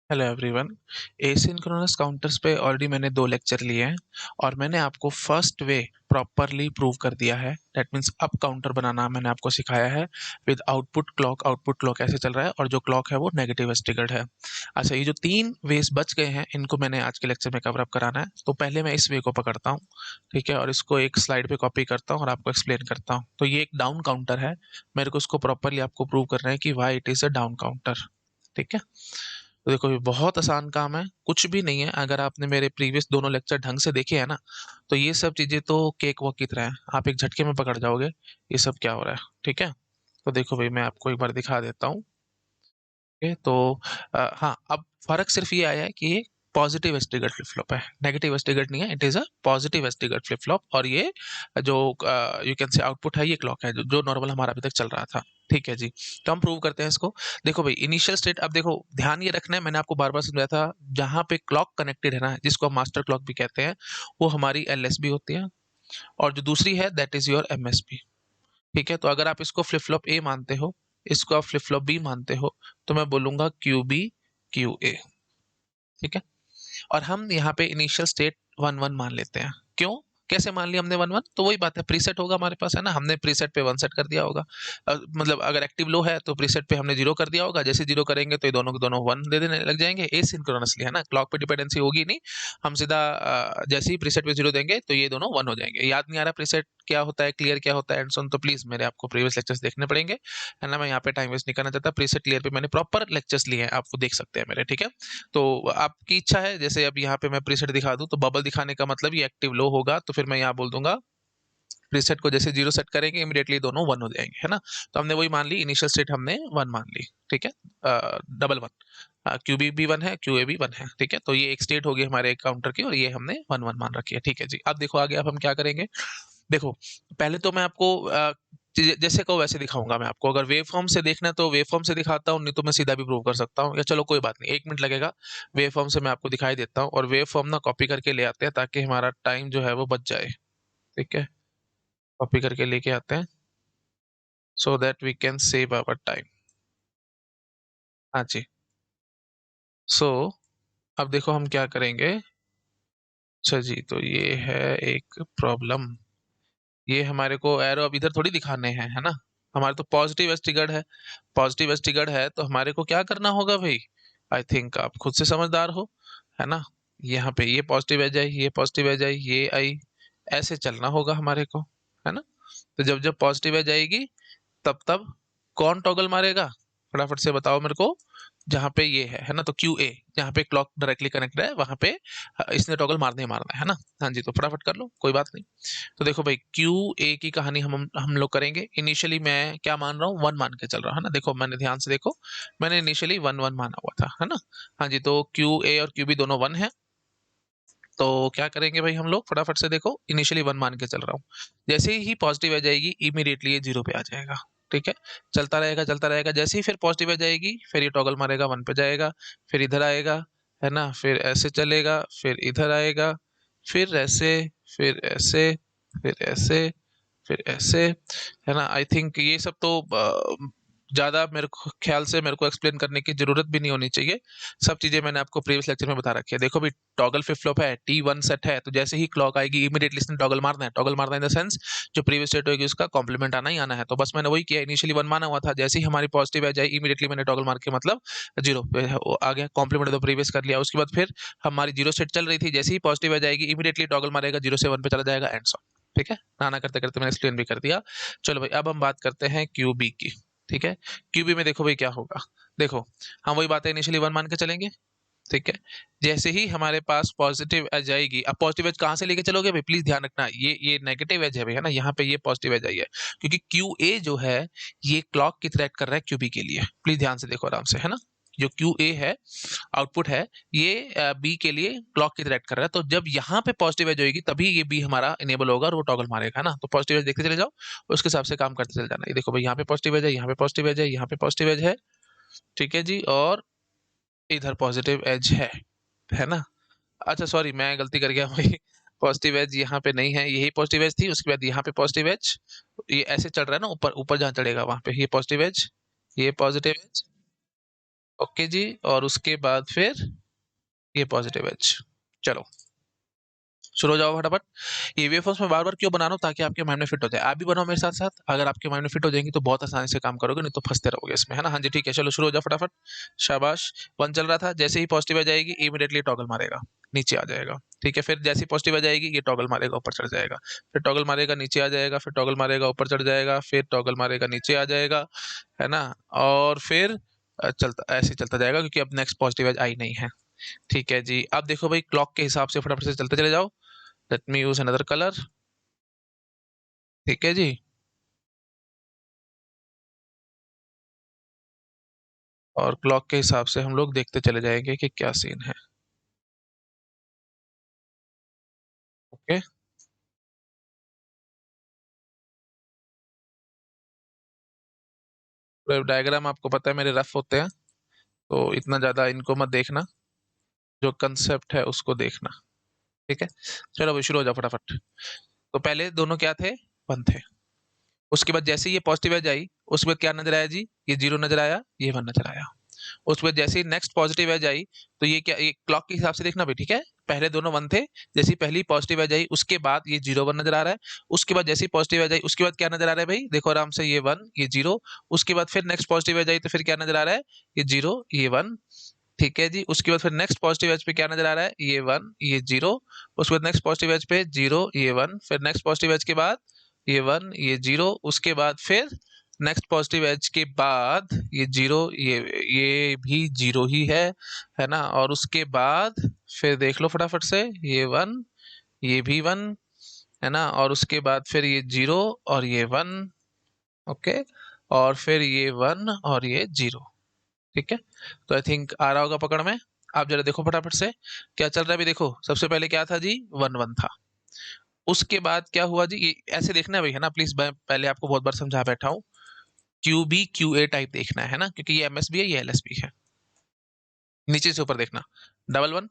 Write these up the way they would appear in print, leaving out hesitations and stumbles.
Hello everyone. Asynchronous counters पे already मैंने 2 lecture लिए हैं और मैंने आपको फर्स्ट वे प्रॉपरली प्रूव कर दिया है। दैट मीन्स अप काउंटर बनाना मैंने आपको सिखाया है विद आउटपुट क्लॉक ऐसे चल रहा है और जो क्लॉक है वो नेगेटिव स्टिगर्ड है। अच्छा, ये जो 3 वेज बच गए हैं इनको मैंने आज के लेक्चर में कवर अप कराना है। तो पहले मैं इस वे को पकड़ता हूँ, ठीक है, और इसको एक स्लाइड पे कॉपी करता हूँ और आपको एक्सप्लेन करता हूँ। तो ये एक डाउन काउंटर है, मेरे को इसको प्रॉपरली आपको प्रूव करना है कि why it is a down counter. ठीक है, तो देखो ये बहुत आसान काम है, कुछ भी नहीं है। अगर आपने मेरे प्रीवियस दोनों लेक्चर ढंग से देखे हैं ना, तो ये सब चीजें तो केक वॉक की तरह है, आप एक झटके में पकड़ जाओगे ये सब क्या हो रहा है। ठीक है, तो देखो भाई मैं आपको एक बार दिखा देता हूँ। ओके, तो हाँ, अब फर्क सिर्फ ये आया है कि ये पॉजिटिव स्टिगर्ड फ्लिप फ्लॉप है, नेगेटिव स्टिगर्ड नहीं है। It is a positive triggered flip flop और ये जो यू कैन से आउटपुट है, ये क्लॉक है जो नॉर्मल हमारा अभी तक चल रहा था। ठीक है जी, तो हम प्रूव करते हैं इसको। देखो भाई इनिशियल स्टेट, अब देखो ध्यान ये रखना है, मैंने आपको बार बार समझाया था, जहाँ पे क्लॉक कनेक्टेड है ना, जिसको हम मास्टर क्लॉक भी कहते हैं, वो हमारी एलएसबी होती है और जो दूसरी है दैट इज योर एमएसबी। ठीक है, तो अगर आप इसको फ्लिप फ्लॉप ए मानते हो, इसको आप फ्लिप फ्लॉप बी मानते हो, तो मैं बोलूंगा क्यू बी क्यू ए। ठीक है, और हम यहाँ पे इनिशियल स्टेट 1 1 मान लेते हैं। क्यों, कैसे मान लिया हमने 1 1? तो वही बात है, प्रीसेट होगा हमारे पास, है ना, हमने प्रीसेट पे 1 सेट कर दिया होगा। मतलब अगर एक्टिव लो है तो प्रीसेट पे हमने 0 कर दिया होगा, जैसे 0 करेंगे तो ये दोनों के दोनों 1 दे देने लग जाएंगे एसिंक्रोनसली, है ना, क्लॉक पे डिपेंडेंसी होगी नहीं। हम सीधा जैसे ही प्रीसेट पे 0 देंगे तो ये दोनों 1 हो जाएंगे। याद नहीं आ रहा प्रीसेट क्या होता है, क्लियर क्या होता है एंड सोन, तो प्लीज मेरे आपको प्रीवियस लेक्चर्स देखने पड़ेंगे, है ना। मैं यहाँ पे टाइम वेस्ट नहीं करना चाहता, प्रीसेट क्लियर पे मैंने प्रॉपर लेक्चर्स लिए हैं, आपको देख सकते हैं मेरे। ठीक है, तो आपकी इच्छा है, जैसे अब यहाँ पे मैं प्रीसेट दिखा दूं तो बबल दिखाने का मतलब ये एक्टिव लो होगा, तो फिर मैं यहाँ बोल दूंगा प्रीसेट को जैसे 0 सेट करेंगे इमीडिएटली दोनों 1 हो जाएंगे, है ना। तो हमने वही मान ली, इनिशियल स्टेट हमने 1 मान ली। ठीक है, डबल 1, क्यू बी भी 1 है, क्यू ए भी 1 है। ठीक है, तो ये एक स्टेट होगी हमारे काउंटर की और ये हमने 1 1 मान रखी है। ठीक है जी, अब देखो आगे अब हम क्या करेंगे। देखो पहले तो मैं आपको जैसे कहो वैसे दिखाऊंगा मैं आपको। अगर वेव फॉर्म से देखना है तो वेव फॉर्म से दिखाता हूँ, नहीं तो मैं सीधा भी प्रूव कर सकता हूँ, या चलो कोई बात नहीं, 1 मिनट लगेगा। वेव फॉर्म से मैं आपको दिखाई देता हूँ और वेव फॉर्म ना कॉपी करके ले आते हैं ताकि हमारा टाइम जो है वो बच जाए। ठीक है, कॉपी करके लेके आते हैं so that we can save our time. हाँ जी, सो अब देखो हम क्या करेंगे। अच्छा जी, तो ये है एक प्रॉब्लम, ये हमारे को एरो अब इधर थोड़ी दिखाने हैं, है ना। हमारे तो पॉजिटिव एस ट्रिगर्ड है, पॉजिटिव एस ट्रिगर्ड है तो हमारे को क्या करना होगा भाई। आई थिंक आप खुद से समझदार हो, है ना। यहाँ पे ये पॉजिटिव एज आई, ये पॉजिटिव एज आई, ये आई, ऐसे चलना होगा हमारे को, है ना। तो जब जब पॉजिटिव एज आएगी तब तब कौन टॉगल मारेगा, फटाफट से बताओ मेरे को। जहाँ पे ये है ना, तो क्यू ए, जहाँ पे क्लॉक डायरेक्टली कनेक्ट है वहां पे इसने टॉगल मारने ही मारना है ना। हाँ जी, तो फटाफट कर लो, कोई बात नहीं। तो देखो भाई क्यू ए की कहानी हम लोग करेंगे। इनिशियली मैं क्या मान रहा हूँ, 1 मान के चल रहा हूँ, है ना। देखो मैंने ध्यान से देखो, मैंने इनिशियली 1 1 माना हुआ था, है ना। हाँ जी, तो क्यू ए और क्यू बी दोनों 1 है। तो क्या करेंगे भाई हम लोग, फटाफट से देखो, इनिशियली 1 मान के चल रहा हूँ, जैसे ही पॉजिटिव आ जाएगी इमीडिएटली ये 0 पे आ जाएगा। ठीक है, चलता रहेगा चलता रहेगा, जैसे ही फिर पॉजिटिव आ जाएगी फिर ये टॉगल मारेगा, 1 पे जाएगा, फिर इधर आएगा, है ना, फिर ऐसे चलेगा, फिर इधर आएगा, फिर ऐसे, फिर ऐसे, फिर ऐसे, फिर ऐसे, है ना। आई थिंक ये सब तो ज्यादा मेरे को ख्याल से मेरे को एक्सप्लेन करने की जरूरत भी नहीं होनी चाहिए, सब चीजें मैंने आपको प्रीवियस लेक्चर में बता रखी है। देखो भी टॉगल फ्लिप फ्लॉप है, T1 सेट है, तो जैसे ही क्लॉक आएगी इमीडिएटली इसने टॉगल मारना है। टॉगल मारना इन द सेंस जो प्रीवियस स्टेट होगी उसका कॉम्प्लीमेंट आना ही आना है। तो बस मैंने वही किया, इनिशियली 1 माना हुआ था, जैसे ही हमारी पॉजिटिव आ जाए इमीडिएटली मैंने टॉगल मार के मतलब 0 पे आ गया, कॉम्प्लीमेंट तो प्रीवियस कर लिया। उसके बाद फिर हमारी 0 सेट चल रही थी, जैसे ही पॉजिटिव आ जाएगी इमीडिएटली टॉगल मारेगा, 0 से 1 पे चला जाएगा एंड सो। ठीक है, नाना करते करते मैंने एक्सप्लेन भी कर दिया। चलो भाई अब हम बात करते हैं क्यूबी की। ठीक है, क्यूबी में देखो भाई क्या होगा। देखो हम वही बात है, इनिशियली 1 मान के चलेंगे। ठीक है, जैसे ही हमारे पास पॉजिटिव एज आएगी, अब पॉजिटिव एज कहाँ से लेके चलोगे भाई, प्लीज ध्यान रखना, ये नेगेटिव एज है भाई, है ना, यहाँ पे ये पॉजिटिव एज आई है, क्योंकि क्यू ए जो है ये क्लॉक की तरह एक्ट कर रहा है क्यूबी के लिए। प्लीज ध्यान से देखो आराम से, है ना। जो क्यू ए है आउटपुट है, ये बी के लिए क्लॉक की तरह एक्ट कर रहा है। तो जब यहाँ पे पॉजिटिव एज होगी तभी ये बी हमारा इनेबल होगा और वो टॉगल मारेगा, है ना। तो पॉजिटिव एज देखते चले जाओ, उसके हिसाब से काम करते चले जाना। ये देखो भाई यहाँ पे पॉजिटिव एज है, यहाँ पे पॉजिटिव एज है, यहाँ पे पॉजिटिव एज है। ठीक है जी, और इधर पॉजिटिव एज है ना। अच्छा सॉरी, मैं गलती कर गया भाई, पॉजिटिव एज यहाँ पे नहीं है, यही पॉजिटिव एज थी, उसके बाद यहाँ पे पॉजिटिव एज, ये ऐसे चल रहा है ना, ऊपर ऊपर जहाँ चढ़ेगा वहां पे ये पॉजिटिव एज, ये पॉजिटिव एज, ओके जी, और उसके बाद फिर ये पॉजिटिव एज। चलो शुरू हो जाओ फटाफट। ये वेवफॉर्म्स में बार बार क्यों बना रहा हूँ, ताकि आपके माइंड में फिट हो जाए। आप भी बनाओ मेरे साथ साथ, अगर आपके माइंड में फिट हो जाएंगी तो बहुत आसानी से काम करोगे, नहीं तो फंसते रहोगे इसमें, है ना। हाँ जी ठीक है, चलो शुरू हो जाओ फटाफट। शाबाश। 1 चल रहा था, जैसे ही पॉजिटिव आ जाएगी इमीडिएटली टॉगल मारेगा, नीचे आ जाएगा। ठीक है, फिर जैसे ही पॉजिटिव आ जाएगी ये टॉगल मारेगा, ऊपर चढ़ जाएगा। फिर टॉगल मारेगा, नीचे आ जाएगा। फिर टॉगल मारेगा, ऊपर चढ़ जाएगा। फिर टॉगल मारेगा, नीचे आ जाएगा, है ना। और फिर चलता ऐसे ही चलता जाएगा, क्योंकि अब नेक्स्ट पॉजिटिव एज आई नहीं है। ठीक है जी, अब देखो भाई क्लॉक के हिसाब से फटाफट से चलते चले जाओ। Let me use another colour. ठीक है जी, और क्लॉक के हिसाब से हम लोग देखते चले जाएंगे कि क्या सीन है। ओके, डायग्राम आपको पता है मेरे रफ होते हैं, तो इतना ज्यादा इनको मत देखना, जो कंसेप्ट है उसको देखना। ठीक है, चलो भाई शुरू हो जाओ फटाफट। तो पहले दोनों क्या थे, वन थे। उसके बाद जैसे ही ये पॉजिटिव एज आई, उसके बाद क्या नजर आया जी, ये जीरो नजर आया, ये वन नजर आया। उसके बाद जैसे ही नेक्स्ट पॉजिटिव एज आई, तो ये क्या, ये क्लॉक के हिसाब से देखना भी, ठीक है। पहले दोनों वन थे, जैसे ही पहली पॉजिटिव एज आई उसके बाद ये जीरो वन नजर आ रहा है। उसके बाद जैसे ही पॉजिटिव एज आई उसके बाद क्या नजर आ रहा है भाई, देखो आराम से, ये वन ये जीरो। उसके बाद फिर नेक्स्ट पॉजिटिव एज आई तो फिर क्या नजर आ रहा है, ये जीरो ये वन। ठीक है जी, उसके बाद फिर नेक्स्ट पॉजिटिव एज पे क्या नजर आ रहा है, ये वन ये जीरो। उसके बाद नेक्स्ट पॉजिटिव एज पे जीरो ये वन, फिर नेक्स्ट पॉजिटिव एज के बाद ये वन ये जीरो। उसके बाद फिर नेक्स्ट पॉजिटिव एज के बाद ये जीरो ये भी जीरो ही है ना। और उसके बाद फिर देख लो फटाफट से, ये वन ये भी वन, है ना। और उसके बाद फिर ये जीरो और ये वन। ओके, और फिर ये वन और ये जीरो। ठीक है, तो आई थिंक आ रहा होगा पकड़ में। आप जरा देखो फटाफट से क्या चल रहा है अभी। देखो सबसे पहले क्या था जी, वन वन था। उसके बाद क्या हुआ जी, ये ऐसे देखना है भाई, है ना। प्लीज, मैं पहले आपको बहुत बार समझा बैठा हूँ। Q B Q A type देखना है ना, क्योंकि ये एमएसबी है ये एलएसबी है। नीचे से ऊपर देखना, डबल वन।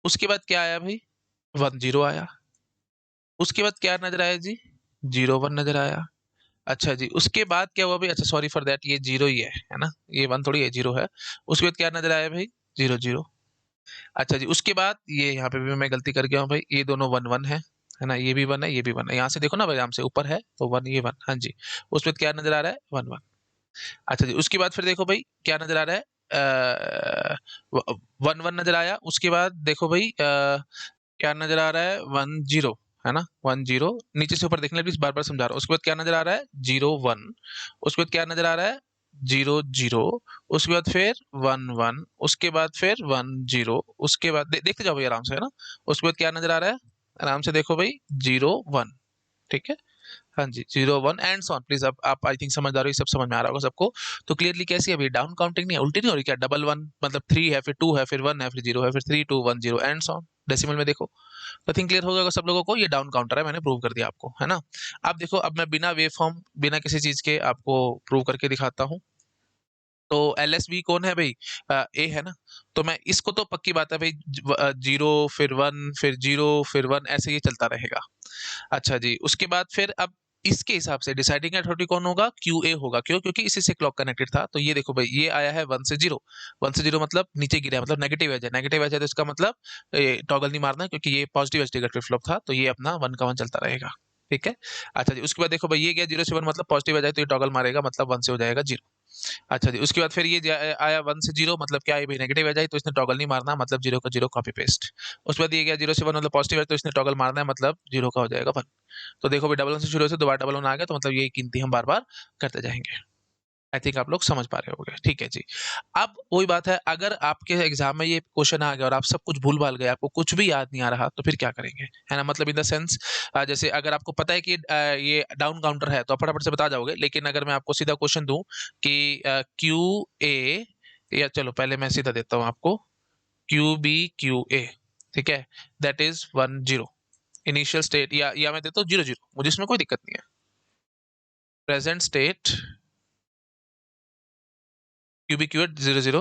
उसके बाद क्या आया भाई, वन जीरो आया। उसके बाद क्या नजर आया जी, जीरो वन नजर आया। अच्छा जी, उसके बाद क्या हुआ भाई, अच्छा सॉरी फॉर दैट, ये जीरो ही है ना, ये वन थोड़ी है, जीरो है। उसके बाद क्या नजर आया भाई, जीरो जीरो। अच्छा जी, उसके बाद ये यहाँ पे भी मैं गलती कर गया हूँ भाई, ये दोनों वन वन है ना, ये भी वन है ये भी वन है। यहाँ से देखो ना भाई, आराम से ऊपर है तो वन ये वन, हाँ जी। उसके बाद क्या नजर आ रहा है, वन वन। अच्छा जी, उसके बाद फिर देखो भाई क्या नजर आ रहा है, वन वन नजर आया। उसके बाद देखो भाई क्या नजर आ रहा है, वन जीरो, है ना, वन जीरो। नीचे से ऊपर देखने प्लीज, बार बार समझा रहा हूँ। उसके बाद क्या नजर आ रहा है, जीरो वन। उसके बाद क्या नजर आ रहा है, जीरो जीरो। उसके बाद फिर वन वन। उसके बाद फिर वन जीरो। उसके बाद देखते जाओ भाई आराम से, है ना। उसके बाद क्या नजर आ रहा है, आराम से देखो भाई, जीरो वन। ठीक है, हाँ जी, जीरो वन एंड सॉन। प्लीज अब आप आई थिंक समझ आ रहे हो, ये सब समझ में आ रहा होगा सबको। तो क्लियरली कैसी है अभी, डाउन काउंटिंग नहीं है, उल्टी नहीं हो रही क्या, डबल वन मतलब थ्री है, फिर टू है, फिर वन है, फिर जीरो है, फिर three two one zero and so on. Decimal में देखो, तो थिंक क्लियर हो गया सब लोगों को, ये डाउन काउंटर है, मैंने प्रूव कर दिया आपको, है ना। अब देखो, अब मैं बिना वेव फॉर्म बिना किसी चीज के आपको प्रूव करके दिखाता हूँ। तो एलएसबी कौन है भाई, ए है ना। तो मैं इसको, तो पक्की बात है भाई, जीरो फिर वन फिर जीरो फिर वन, ऐसे ही चलता रहेगा। अच्छा जी, उसके बाद फिर अब इसके हिसाब से डिसाइडिंग अथॉरिटी कौन होगा, क्यू ए होगा। क्यों, क्योंकि इसी से क्लॉक कनेक्टेड था। तो ये देखो भाई, ये आया है वन से जीरो। वन से जीरो मतलब नीचे गिरा है, मतलब नेगेटिव एज है। नेगेटिव एज है तो इसका मतलब टॉगल नहीं मारना, क्योंकि ये positive edge trigger flip flop था, तो ये अपना वन का वन चलता रहेगा। ठीक है, अच्छा जी, उसके बाद देखो भाई, ये गया जीरो से वन, मतलब पॉजिटिव एज है तो ये टॉगल मारेगा, मतलब वन से हो जाएगा जीरो। अच्छा जी, उसके बाद फिर ये आया वन से जीरो, मतलब क्या है भाई, नेगेटिव एज आई तो इसने टॉगल नहीं मारना, मतलब जीरो का जीरो कॉपी पेस्ट। उसके बाद ये गया जीरो से वन, मतलब पॉजिटिव है तो इसने टॉगल मारना है, मतलब जीरो का हो जाएगा वन। तो देखो भाई, डबल वन से शुरू से दोबारा डबल वन आ गया, तो मतलब यही गिनती हम बार बार करते जाएंगे। आई थिंक आप लोग समझ पा रहे होंगे, ठीक है जी। अब वही बात है, अगर आपके एग्जाम में ये क्वेश्चन आ गया और आप सब कुछ भूल भाल गए, आपको कुछ भी याद नहीं आ रहा, तो फिर क्या करेंगे, है ना। मतलब इन द सेंस, जैसे अगर आपको पता है कि ये डाउन काउंटर है तो आप फटाफट से बता जाओगे, लेकिन अगर मैं आपको सीधा क्वेश्चन दूं कि क्यू ए, या चलो पहले मैं सीधा देता हूं आपको, क्यू बी क्यू ए, ठीक है, that is one zero. Initial state, या मैं देता हूँ जीरो जीरो, मुझे इसमें कोई दिक्कत नहीं है। Present state Q B Q at zero zero,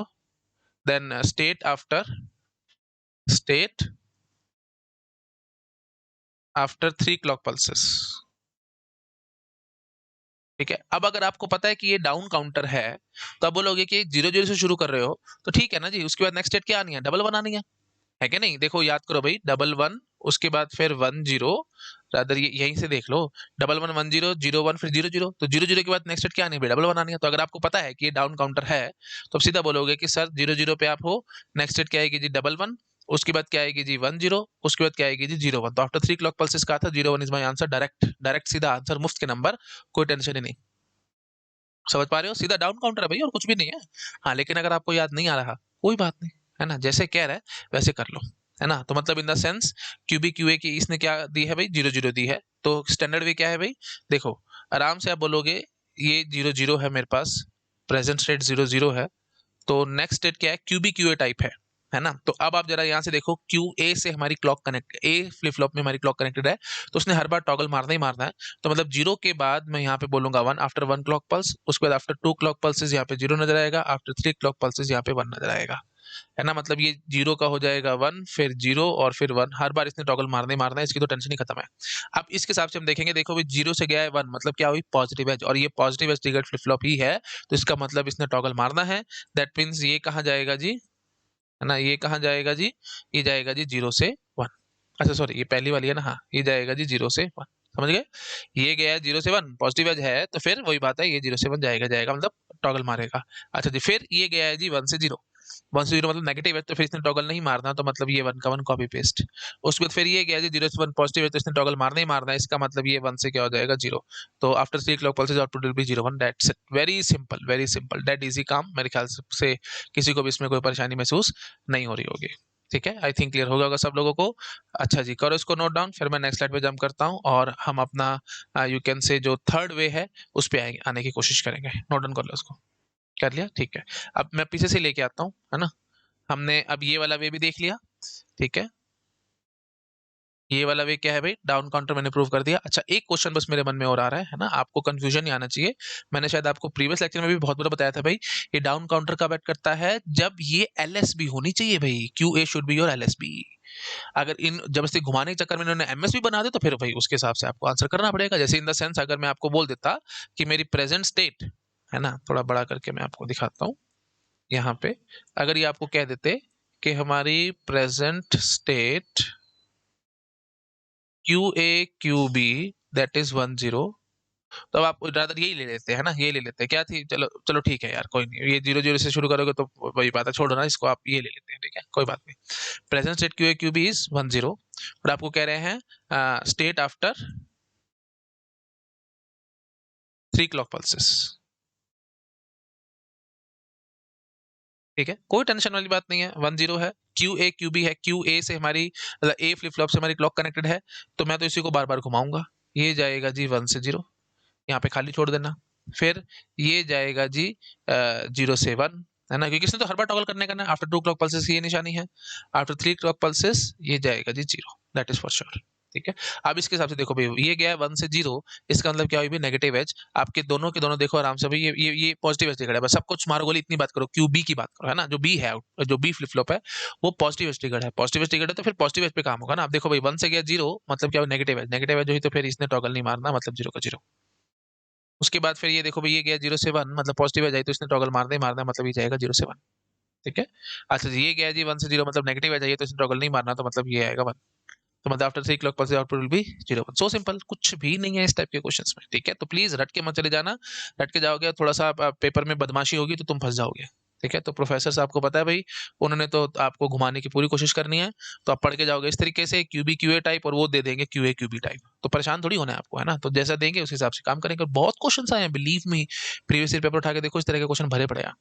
then state after 3 clock pulses. ठीक है। अब अगर आपको पता है कि ये डाउन काउंटर है, तो आप बोलोगे कि 0 0 से शुरू कर रहे हो, तो ठीक है ना जी, उसके बाद नेक्स्ट स्टेट क्या आनी है, डबल वन आनी है क्या नहीं? देखो याद करो भाई, डबल वन, उसके बाद फिर 1 0, रादर ये यहीं से देख लो, डबल वन 1 0, 0 1, फिर 0 0, तो 0 0 के बाद नेक्स्ट स्टेट क्या आनी है भाई, डबल वन आनी है। तो अगर आपको पता है कि ये डाउन काउंटर है, तो आप सीधा बोलोगे कि सर 0 0 पे आप हो, नेक्स्ट स्टेट क्या आएगी जी, डबल वन, उसके बाद क्या आएगी जी 1 0, उसके बाद क्या आएगी जी 0 1। तो आफ्टर 3 क्लॉक पल्सेस का था 0 1 is my answer, direct direct सीधा आंसर, मुफ्त के नंबर, कोई टेंशन ही नहीं। समझ पा रहे हो, सीधा डाउन काउंटर है भाई और कुछ भी नहीं है। हाँ, लेकिन अगर आपको याद नहीं आ रहा, कोई बात नहीं, है ना, जैसे कह रहा है वैसे कर लो, है ना। तो मतलब in the sense QB QA की इसने क्या दी है भाई, 0 0 दी है, तो स्टैंडर्ड वे क्या है भाई, देखो आराम से आप बोलोगे ये 0 0 है मेरे पास, प्रेजेंट स्टेट 0 0 है, तो नेक्स्ट स्टेट क्या है, क्यूबी क्यूए टाइप है ना। तो अब आप जरा यहाँ से देखो, क्यू ए से हमारी क्लॉक कनेक्ट, ए फ्लिप फ्लॉप में हमारी क्लॉक कनेक्टेड है, तो उसने हर बार टॉगल मारना ही मारना है। तो मतलब 0 के बाद मैं यहाँ पे बोलूंगा 1 आफ्टर 1 क्लॉक पल्स, उसके बाद आफ्टर 2 क्लॉक पल्सेस यहाँ पे 0 नजर आएगा, आफ्टर 3 क्लॉक पल्सेस यहाँ पे 1 नजर आएगा, है ना। मतलब ये 0 का हो जाएगा 1, फिर 0 और फिर 1, हर बार इसने टॉगल मारना ही मारना है, इसकी तो टेंशन ही खत्म है। अब इसके हिसाब से हम देखेंगे, देखो भाई 0 से गया है 1, मतलब क्या हुई, पॉजिटिव एज, और ये positive edge triggered flip flop ही है, तो इसका मतलब इसने टॉगल मारना है। दैट मीन्स ये कहाँ जाएगा जी, है ना, ये कहाँ जाएगा जी, ये जाएगा जी 0 से 1। अच्छा सॉरी, ये पहली वाली है ना, हाँ ये जाएगा जी 0 से 1, समझ गए। ये गया है 0 से 1, पॉजिटिव एज है, तो फिर वही बात है, ये 0 से 1 जाएगा जाएगा, मतलब टॉगल मारेगा। अच्छा जी, फिर ये गया है जी 1 से 0, 1 से 0 मतलब नेगेटिव है, तो फिर इसने टॉगल नहीं मारना, तो मतलब ये 1 का 1 कॉपी पेस्ट। उसके बाद फिर ये गया जी 0 से 1 पॉजिटिव है, तो इसने टॉगल मारना ही मारना है, इसका मतलब ये 1 से क्या हो जाएगा 0। तो after 3 clock pulses output will B 0 1, that's it, very simple that easy काम। मेरे ख्याल से किसी को भी इसमें कोई परेशानी महसूस नहीं हो रही होगी। ठीक है, आई थिंक क्लियर हो गया होगा सब लोगों को। अच्छा जी, करो इसको नोट डाउन, फिर मैं नेक्स्ट स्लाइड पे जंप करता हूँ और हम अपना यू कैन से जो थर्ड वे है उस पे आने की कोशिश करेंगे। नोट डाउन कर लो उसको। कर लिया, ठीक है। अब मैं पीछे से लेके आता हूँ, है ना। हमने अब ये वाला वे भी देख लिया, ठीक है। ये वाला वे क्या है भाई, डाउन काउंटर मैंने प्रूव कर दिया। अच्छा, एक क्वेश्चन बस मेरे मन में और आ रहा है ना, आपको कंफ्यूजन नहीं आना चाहिए। मैंने शायद आपको प्रीवियस लेक्चर में भी बहुत बार बताया था भाई, ये डाउन काउंटर कब ऐड करता है, जब ये एलएसबी होनी चाहिए भाई, Q A should be your LSB. अगर इन जबरदस्ती घुमाने के चक्कर में इन्होंने एमएसबी बना दे, तो फिर भाई उसके हिसाब से आपको आंसर करना पड़ेगा। जैसे इन द सेंस, अगर मैं आपको बोल देता कि मेरी प्रेजेंट स्टेट, है ना, थोड़ा बड़ा करके मैं आपको दिखाता हूँ यहाँ पे, अगर ये आपको कह देते कि हमारी present state Q A Q B that is 1 0, तो अब आप रादर यही ले लेते हैं ना, ये ले लेते हैं क्या थी, चलो चलो ठीक है यार, कोई नहीं, ये 0 0 से शुरू करोगे तो वही बात है, छोड़ो ना इसको, आप ये ले लेते हैं, ठीक है, कोई बात नहीं। Present state Q A Q B is 1 0, और आपको कह रहे हैं स्टेट आफ्टर 3 क्लॉक पल्सेस। ठीक है, कोई टेंशन वाली बात नहीं है, 1 0 है, क्यू ए क्यू बी है, क्यू ए से हमारी मतलब ए फ्लिप फ्लॉप से हमारी क्लॉक कनेक्टेड है, तो मैं तो इसी को बार बार घुमाऊंगा। ये जाएगा जी 1 से 0, यहाँ पे खाली छोड़ देना। फिर ये जाएगा जी 0 से 1, है ना, क्योंकि इसने तो हर बार टॉगल करने का, आफ्टर 2 क्लॉक पल्सेस ये निशानी है, आफ्टर 3 क्लॉक पल्सेस ये जाएगा जी 0, दैट इज फॉर श्योर। ठीक है, अब इसके हिसाब से देखो भाई, ये गया है 1 से 0, इसका मतलब क्या हुई भाई, नेगेटिव एज। आपके दोनों के दोनों देखो आराम से भाई, ये पॉजिटिव एज ट्रिगर्ड है, बस सब कुछ मारो गोली, इतनी बात करो, क्यू बी की बात करो, है ना, जो बी है, जो बी फ्लिप फ्लॉप है वो पॉजिटिव एज ट्रिगर्ड है, पॉजिटिव एज ट्रिगर्ड है, तो फिर पॉजिटिव एज पे काम होगा ना। आप देखो भाई 1 से गया 0, मतलब क्या, नेगेटिव एज, नेगेटिव एज हुई तो फिर इसने टॉगल नहीं मारना, मतलब 0 का 0। उसके बाद फिर ये देखो भाई, ये गया 0 से 1, मतलब पॉजिटिव है जाए, तो इसने टॉगल मारना ही मारना है, मतलब ये जाएगा 0 से 1। ठीक है। अच्छा जी, ये गया जी 1 से 0, मतलब नेगेटिव है जाइए, तो इसने टॉगल नहीं मारना, तो मतलब ये आएगा 1। तो मतलब after 3 clock pulse output will B 0 1। So simple, कुछ भी नहीं है इस टाइप के क्वेश्चंस में। ठीक है, तो प्लीज रट के मत चले जाना, रट के जाओगे थोड़ा सा पेपर में बदमाशी होगी तो तुम फंस जाओगे। ठीक है, तो प्रोफेसर साहब को पता है भाई, उन्होंने तो आपको घुमाने की पूरी कोशिश करनी है, तो आप पढ़ के जाओगे इस तरीके से, क्यूबी क्यूए टाइप, और वो दे देंगे क्यूए क्यूबी टाइप, तो परेशान थोड़ी होना है आपको, है ना। तो जैसा देंगे उस हिसाब से काम करेंगे, और बहुत क्वेश्चन आए हैं, believe me, previous year paper उठा के देखो, इस तरह के क्वेश्चन भरे पड़े हैं।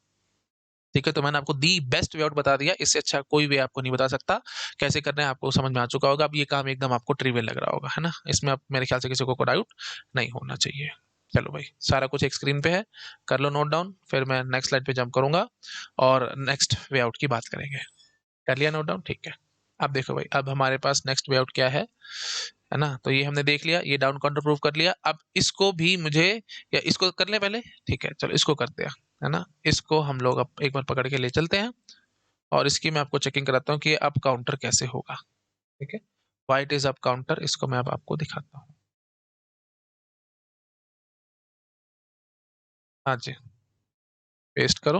ठीक है, तो मैंने आपको दी बेस्ट वे आउट बता दिया, इससे अच्छा कोई वे आपको नहीं बता सकता, कैसे करना है आपको समझ में आ चुका होगा। अब ये काम एकदम आपको ट्रिवियल लग रहा होगा, है ना, इसमें आप मेरे ख्याल से किसी को डाउट नहीं होना चाहिए। चलो भाई, सारा कुछ एक स्क्रीन पे है, कर लो नोट डाउन, फिर मैं नेक्स्ट स्लाइड पे जंप करूंगा और नेक्स्ट वे आउट की बात करेंगे। कर लिया नोट डाउन, ठीक है। अब देखो भाई, अब हमारे पास नेक्स्ट वे आउट क्या है ना, तो ये हमने देख लिया, ये डाउन काउंटर प्रूव कर लिया। अब इसको भी मुझे, या इसको कर ले पहले, ठीक है, चलो इसको करते हैं, है ना। इसको हम लोग अब एक बार पकड़ के ले चलते हैं, और इसकी मैं आपको चेकिंग कराता हूँ कि अप काउंटर कैसे होगा। ठीक है, वाइट इज अप काउंटर, इसको मैं अब आपको दिखाता हूँ। हाँ जी, पेस्ट करो।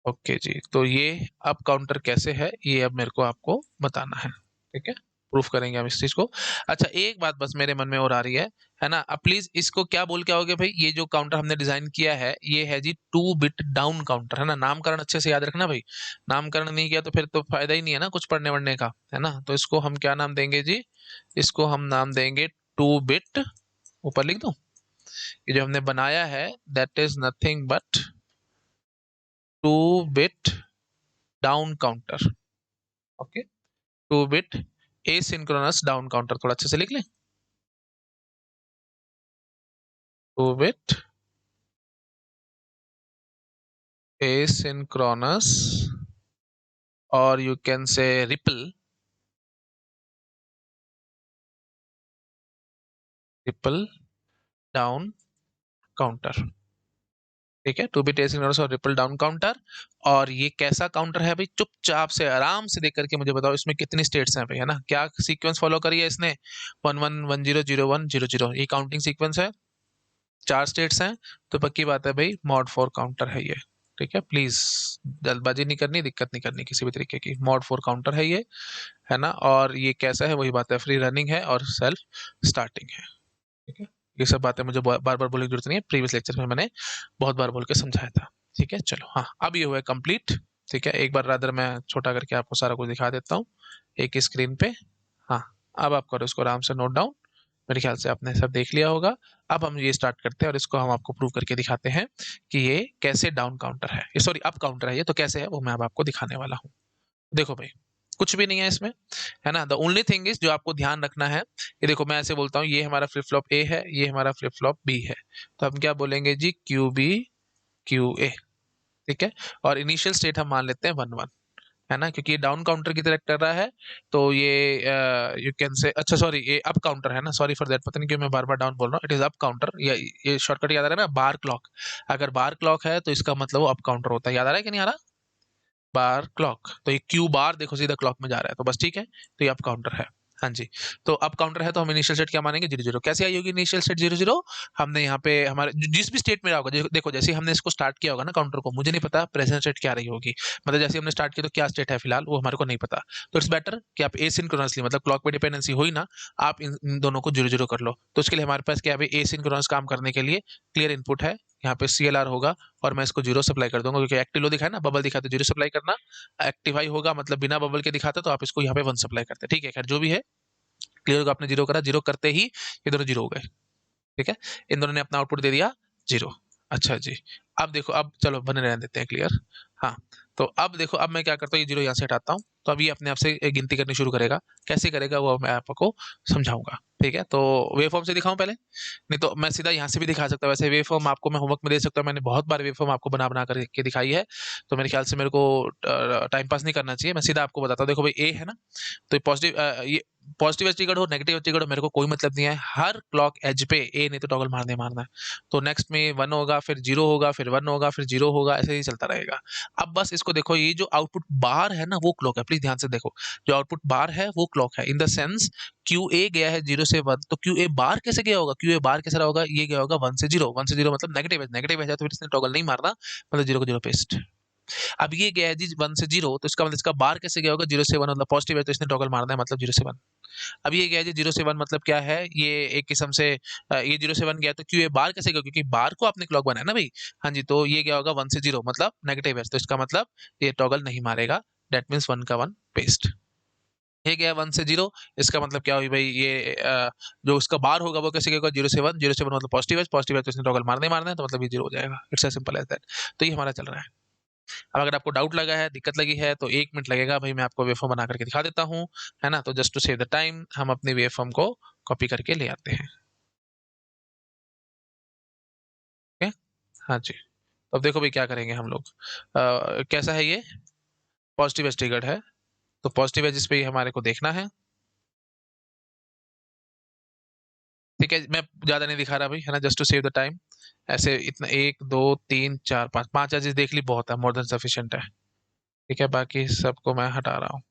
ओके जी, तो ये अप काउंटर कैसे है ये अब मेरे को आपको बताना है, ठीक है। प्रूफ करेंगे हम इस चीज को। अच्छा, एक बात बस मेरे मन में और आ रही है ना। अब प्लीज इसको क्या बोल के आओगे भाई, ये जो काउंटर हमने डिजाइन किया है ये है जी 2 बिट डाउन काउंटर, है ना। नामकरण अच्छे से याद रखना भाई, नामकरण नहीं किया तो फिर तो फायदा ही नहीं है ना कुछ पढ़ने वढ़ने का, है ना। तो इसको हम क्या नाम देंगे जी, इसको हम नाम देंगे 2 बिट, ऊपर लिख दूं, ये जो हमने बनाया है that is nothing but 2 bit down counter. Okay, 2 bit asynchronous down counter, थोड़ा अच्छे से लिख लें। 2 बिट एसिंक्रोनस, और you can say ripple, ripple down counter, ठीक है। 2 बिट एसिंक्रोनस और रिपल डाउन काउंटर। और ये कैसा काउंटर है भाई, चुपचाप से आराम से देख करके मुझे बताओ इसमें कितनी स्टेट्स हैं भाई, है ना। क्या सीक्वेंस फॉलो करी है इसने, 11100100, ये काउंटिंग सीक्वेंस है, 4 स्टेट्स हैं। तो पक्की बात है भाई मॉड 4 काउंटर है ये, ठीक है। प्लीज जल्दबाजी नहीं करनी, दिक्कत नहीं करनी किसी भी तरीके की, मॉड 4 काउंटर है ये, है ना। और ये कैसा है वही बात है, फ्री रनिंग है और सेल्फ स्टार्टिंग है, ठीक है। ये सब बातें मुझे बार बार बोलने की जरूरत नहीं है, प्रीवियस लेक्चर में मैंने बहुत बार बोल के समझाया था, ठीक है। चलो हाँ, अब ये हुआ है कंप्लीट, ठीक है। एक बार रादर मैं छोटा करके आपको सारा कुछ दिखा देता हूँ एक स्क्रीन पे। हाँ, अब आप करो इसको आराम से नोट डाउन, मेरे ख्याल से आपने सब देख लिया होगा। अब हम ये स्टार्ट करते हैं और इसको हम आपको प्रूव करके दिखाते हैं कि ये कैसे डाउन काउंटर है, ये सॉरी अप काउंटर है, ये तो कैसे है वो मैं अब आपको दिखाने वाला हूँ। देखो भाई, कुछ भी नहीं है इसमें, है ना। द ओनली थिंग इज जो आपको ध्यान रखना है, ये देखो मैं ऐसे बोलता हूँ ये हमारा फ्लिप फ्लॉप ए है, ये हमारा फ्लिप फ्लॉप बी है, तो हम क्या बोलेंगे जी, क्यू बी क्यू ए, ठीक है। और इनिशियल स्टेट हम मान लेते हैं 1 1, है ना, क्योंकि ये डाउन काउंटर की तरह कर रहा है। तो ये यू कैन से, अच्छा सॉरी ये अप काउंटर है ना, सॉरी फॉर दैट, पता नहीं क्यों मैं बार बार डाउन बोल रहा हूँ, इट इज अप काउंटर। ये शॉर्टकट याद आ रहा है ना, बार क्लॉक, अगर बार क्लॉक है तो इसका मतलब वो अप काउंटर होता है, याद आ रहा है कि नहीं आ रहा, बार क्लॉक। तो ये क्यू बार देखो सीधा क्लॉक में जा रहा है, तो बस ठीक है, तो ये अप काउंटर है। हाँ जी, तो अप काउंटर है तो हम इनिशियल सेट क्या मानेंगे, 0 0। कैसे आई होगी इनिशियल सेट 0 0, हमने यहाँ पे हमारे जिस भी स्टेट में रहा होगा, देखो जैसे ही हमने इसको स्टार्ट किया होगा ना काउंटर को, मुझे नहीं पता प्रेजेंट स्टेट क्या रही होगी, मतलब जैसे हमने स्टार्ट किया तो क्या स्टेट है फिलहाल वो हमारे को नहीं पता। तो इट्स बेटर कि आप एसिंक्रोनसली, मतलब क्लॉक पे डिपेंडेंसी हुई ना, आप इन दोनों को 0 0 कर लो। तो उसके लिए हमारे पास क्या है, एसिंक्रोनस काम करने के लिए क्लियर इनपुट है, यहाँ पे CLR होगा, और मैं इसको 0 सप्लाई कर दूंगा, क्योंकि एक्टिव लो दिखा है ना, बबल दिखा तो 0 सप्लाई करना, एक्टिवाई होगा मतलब बिना बबल के दिखाता तो आप इसको यहाँ पे 1 सप्लाई करते, ठीक है। खैर जो भी है, क्लियर होगा, आपने 0 करा, 0 करते ही ये दोनों 0 हो गए, ठीक है। इन दोनों ने अपना आउटपुट दे दिया 0। अच्छा जी, अब देखो, अब चलो बने रहने देते हैं क्लियर। हाँ, तो अब देखो, अब मैं क्या करता हूँ, ये 0 यहाँ से हटाता हूँ, तो अब ये अपने आप से गिनती करनी शुरू करेगा। कैसे करेगा वो मैं आपको समझाऊंगा, ठीक है। तो वेव फॉर्म से दिखाऊं पहले, नहीं तो मैं सीधा यहाँ से भी दिखा सकता हूँ, वैसे वेव फॉर्म आपको मैं होमवर्क में दे सकता हूँ, मैंने बहुत बार वेव फॉर्म आपको बना बना करके दिखाई है, तो मेरे ख्याल से मेरे को टाइम पास नहीं करना चाहिए, मैं सीधा आपको बताता हूँ। देखो भाई ए है ना, तो पॉजिटिव, ये पॉजिटिव एज ट्रिगर्ड हो नेगेटिव एज ट्रिगर्ड हो मेरे को कोई मतलब नहीं है, हर क्लॉक एज पे ए नहीं तो टॉगल मारने मारना है। तो नेक्स्ट में 1 होगा, फिर 0 होगा, फिर 1 होगा, फिर 0 होगा, ऐसे ही चलता रहेगा। अब बस इसको देखो, ये जो आउटपुट बार है ना वो क्लॉक है, प्लीज ध्यान से देखो, जो आउटपुट बार है वो क्लॉक है, इन द सेंस क्यू ए गया है 0 से 1, तो क्यू ए बार कैसे गया होगा, क्यू ए बार कैसे रहा होगा, ये गया होगा 1 से 0, 1 से 0 मतलब नेगेटिव है, नेगेटिव है तो फिर इसने टॉगल नहीं मारना, मतलब 0 को 0 पेस्ट। अब ये गया है जी 1 से 0, तो इसका मतलब इसका बार कैसे गया होगा, 0 से 1 मतलब पॉजिटिव है तो इसने टॉगल मारना है, मतलब 0 से 1। अब ये गया जी 0 से 1 मतलब क्या है, ये एक किस्म से ये 0 से 1 गया तो क्यों ये बार कैसे गया, क्योंकि बार को आपने क्लॉक बनाया ना भाई। हाँ जी, तो ये गया होगा 1 से 0 मतलब नेगेटिव है, तो इसका मतलब ये टॉगल नहीं मारेगा, दैट मीन्स 1 का 1 पेस्ट। ये गया 1 से 0, इसका मतलब क्या हुई भाई, ये जो उसका बार होगा वो कैसे गया, 0 से 1, 0 से 1 मतलब पॉजिटिव है तो इसने टॉगल मारने मारना है, तो मतलब ये 0 हो जाएगा, it's as simple as that. तो ये हमारा चल रहा है। अब अगर आपको डाउट लगा है, दिक्कत लगी है, तो 1 मिनट लगेगा भाई, मैं आपको वेवफॉर्म बना करके दिखा देता हूँ, है ना। तो just to save the time हम अपनी वेवफॉर्म को कॉपी करके ले आते हैं, ठीक है। हाँ जी, तो अब देखो भाई क्या करेंगे हम लोग, कैसा है ये, पॉजिटिव एज ट्रिगर्ड है, तो पॉजिटिव एज इस पे हमारे को देखना है, ठीक है। मैं ज्यादा नहीं दिखा रहा भाई, है ना, just to save the time. ऐसे इतना 1 2 3 4 5 5 एजेस देख ली, बहुत है, मोर देन सफिशिएंट है, ठीक है। बाकी सबको मैं हटा रहा हूँ,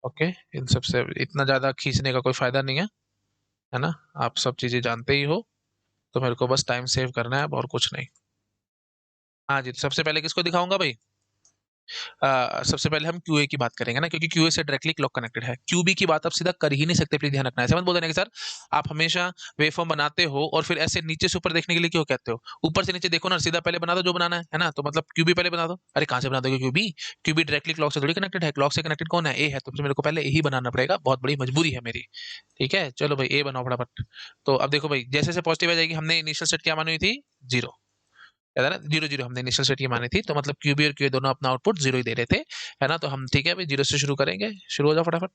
ओके। इन सबसे इतना ज्यादा खींचने का कोई फायदा नहीं है, है ना, आप सब चीजें जानते ही हो। तो मेरे को बस टाइम सेव करना है, अब और कुछ नहीं। हाँ जी, तो सबसे पहले किसको दिखाऊंगा भाई? सबसे पहले हम क्यूए की बात करेंगे ना, क्योंकि क्यूए से डायरेक्टली क्लॉक कनेक्टेड है। क्यूबी की बात आप सीधा कर ही नहीं सकते, प्लीज ध्यान रखना है। समझ बोल देना कि सर आप हमेशा वेवफॉर्म बनाते हो और फिर ऐसे नीचे से ऊपर देखने के लिए क्यों कहते हो? ऊपर से नीचे देखो ना, सीधा पहले बना दो जो बनाना है ना। तो मतलब क्यूबी पहले बना दो। अरे कहाँ से बना दोगे क्यूबी? क्यूबी डायरेक्टली क्लॉक से थोड़ी कनेक्टेड है। क्लॉक से कनेक्टेड कौन है? ए है, तो फिर मेरे को पहले ए ही बनाना पड़ेगा, बहुत बड़ी मजबूरी है मेरी। ठीक है, चलो भाई ए बनाओ फटाफट। तो अब देखो भाई, जैसे जैसे पॉजिटिव आ जाएगी, हमने इनिशियल सेट क्या मानी हुई थी? जीरो। याद है ना, जीरो जीरो हमने इनिशियल सेट की मानी थी, तो मतलब क्यूबी और क्यूए दोनों अपना आउटपुट जीरो ही दे रहे थे, है ना। तो हम ठीक है भाई, जीरो से शुरू करेंगे। शुरू हो जाओ फटाफट।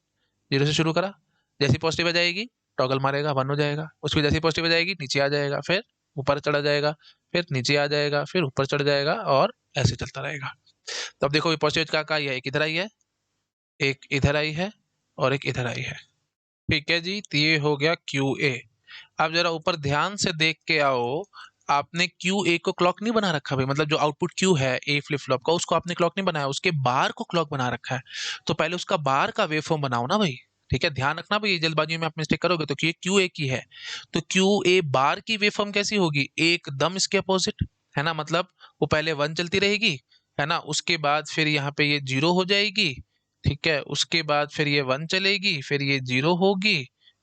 जीरो से शुरू करा, जैसी पॉजिटिव आ जाएगी टॉगल मारेगा, वन हो जाएगा। उसकी जैसी पॉजिटिव आ जाएगी नीचे आ जाएगा, फिर ऊपर चढ़ा जाएगा, फिर नीचे आ जाएगा, फिर ऊपर चढ़ जाएगा, और ऐसे चलता रहेगा। तो अब देखो पॉजिटिव का आई है, एक इधर आई है, एक इधर आई है, और एक इधर आई है। ठीक है जी, तो ये हो गया क्यू ए। आप जरा ऊपर ध्यान से देख के आओ, आपने क्यू ए को क्लॉक नहीं बना रखा भाई, मतलब जो आउटपुट क्यू है ए फ्लिप फ्लॉप का, उसको आपने क्लॉक नहीं बनाया, उसके बार को क्लॉक बना रखा है। तो पहले उसका बार का वेवफॉर्म बनाओ ना भाई। ठीक है, ध्यान रखना भाई, ये जल्दबाजी में आप मिस्टेक करोगे तो। ये क्यू ए की है, तो क्यू ए बार की वेवफॉर्म कैसी होगी? एकदम इसके अपोजिट, है ना। मतलब वो पहले वन चलती रहेगी, है ना, उसके बाद फिर यहाँ पे ये जीरो हो जाएगी। ठीक है, उसके बाद फिर ये वन चलेगी, फिर ये जीरो होगी,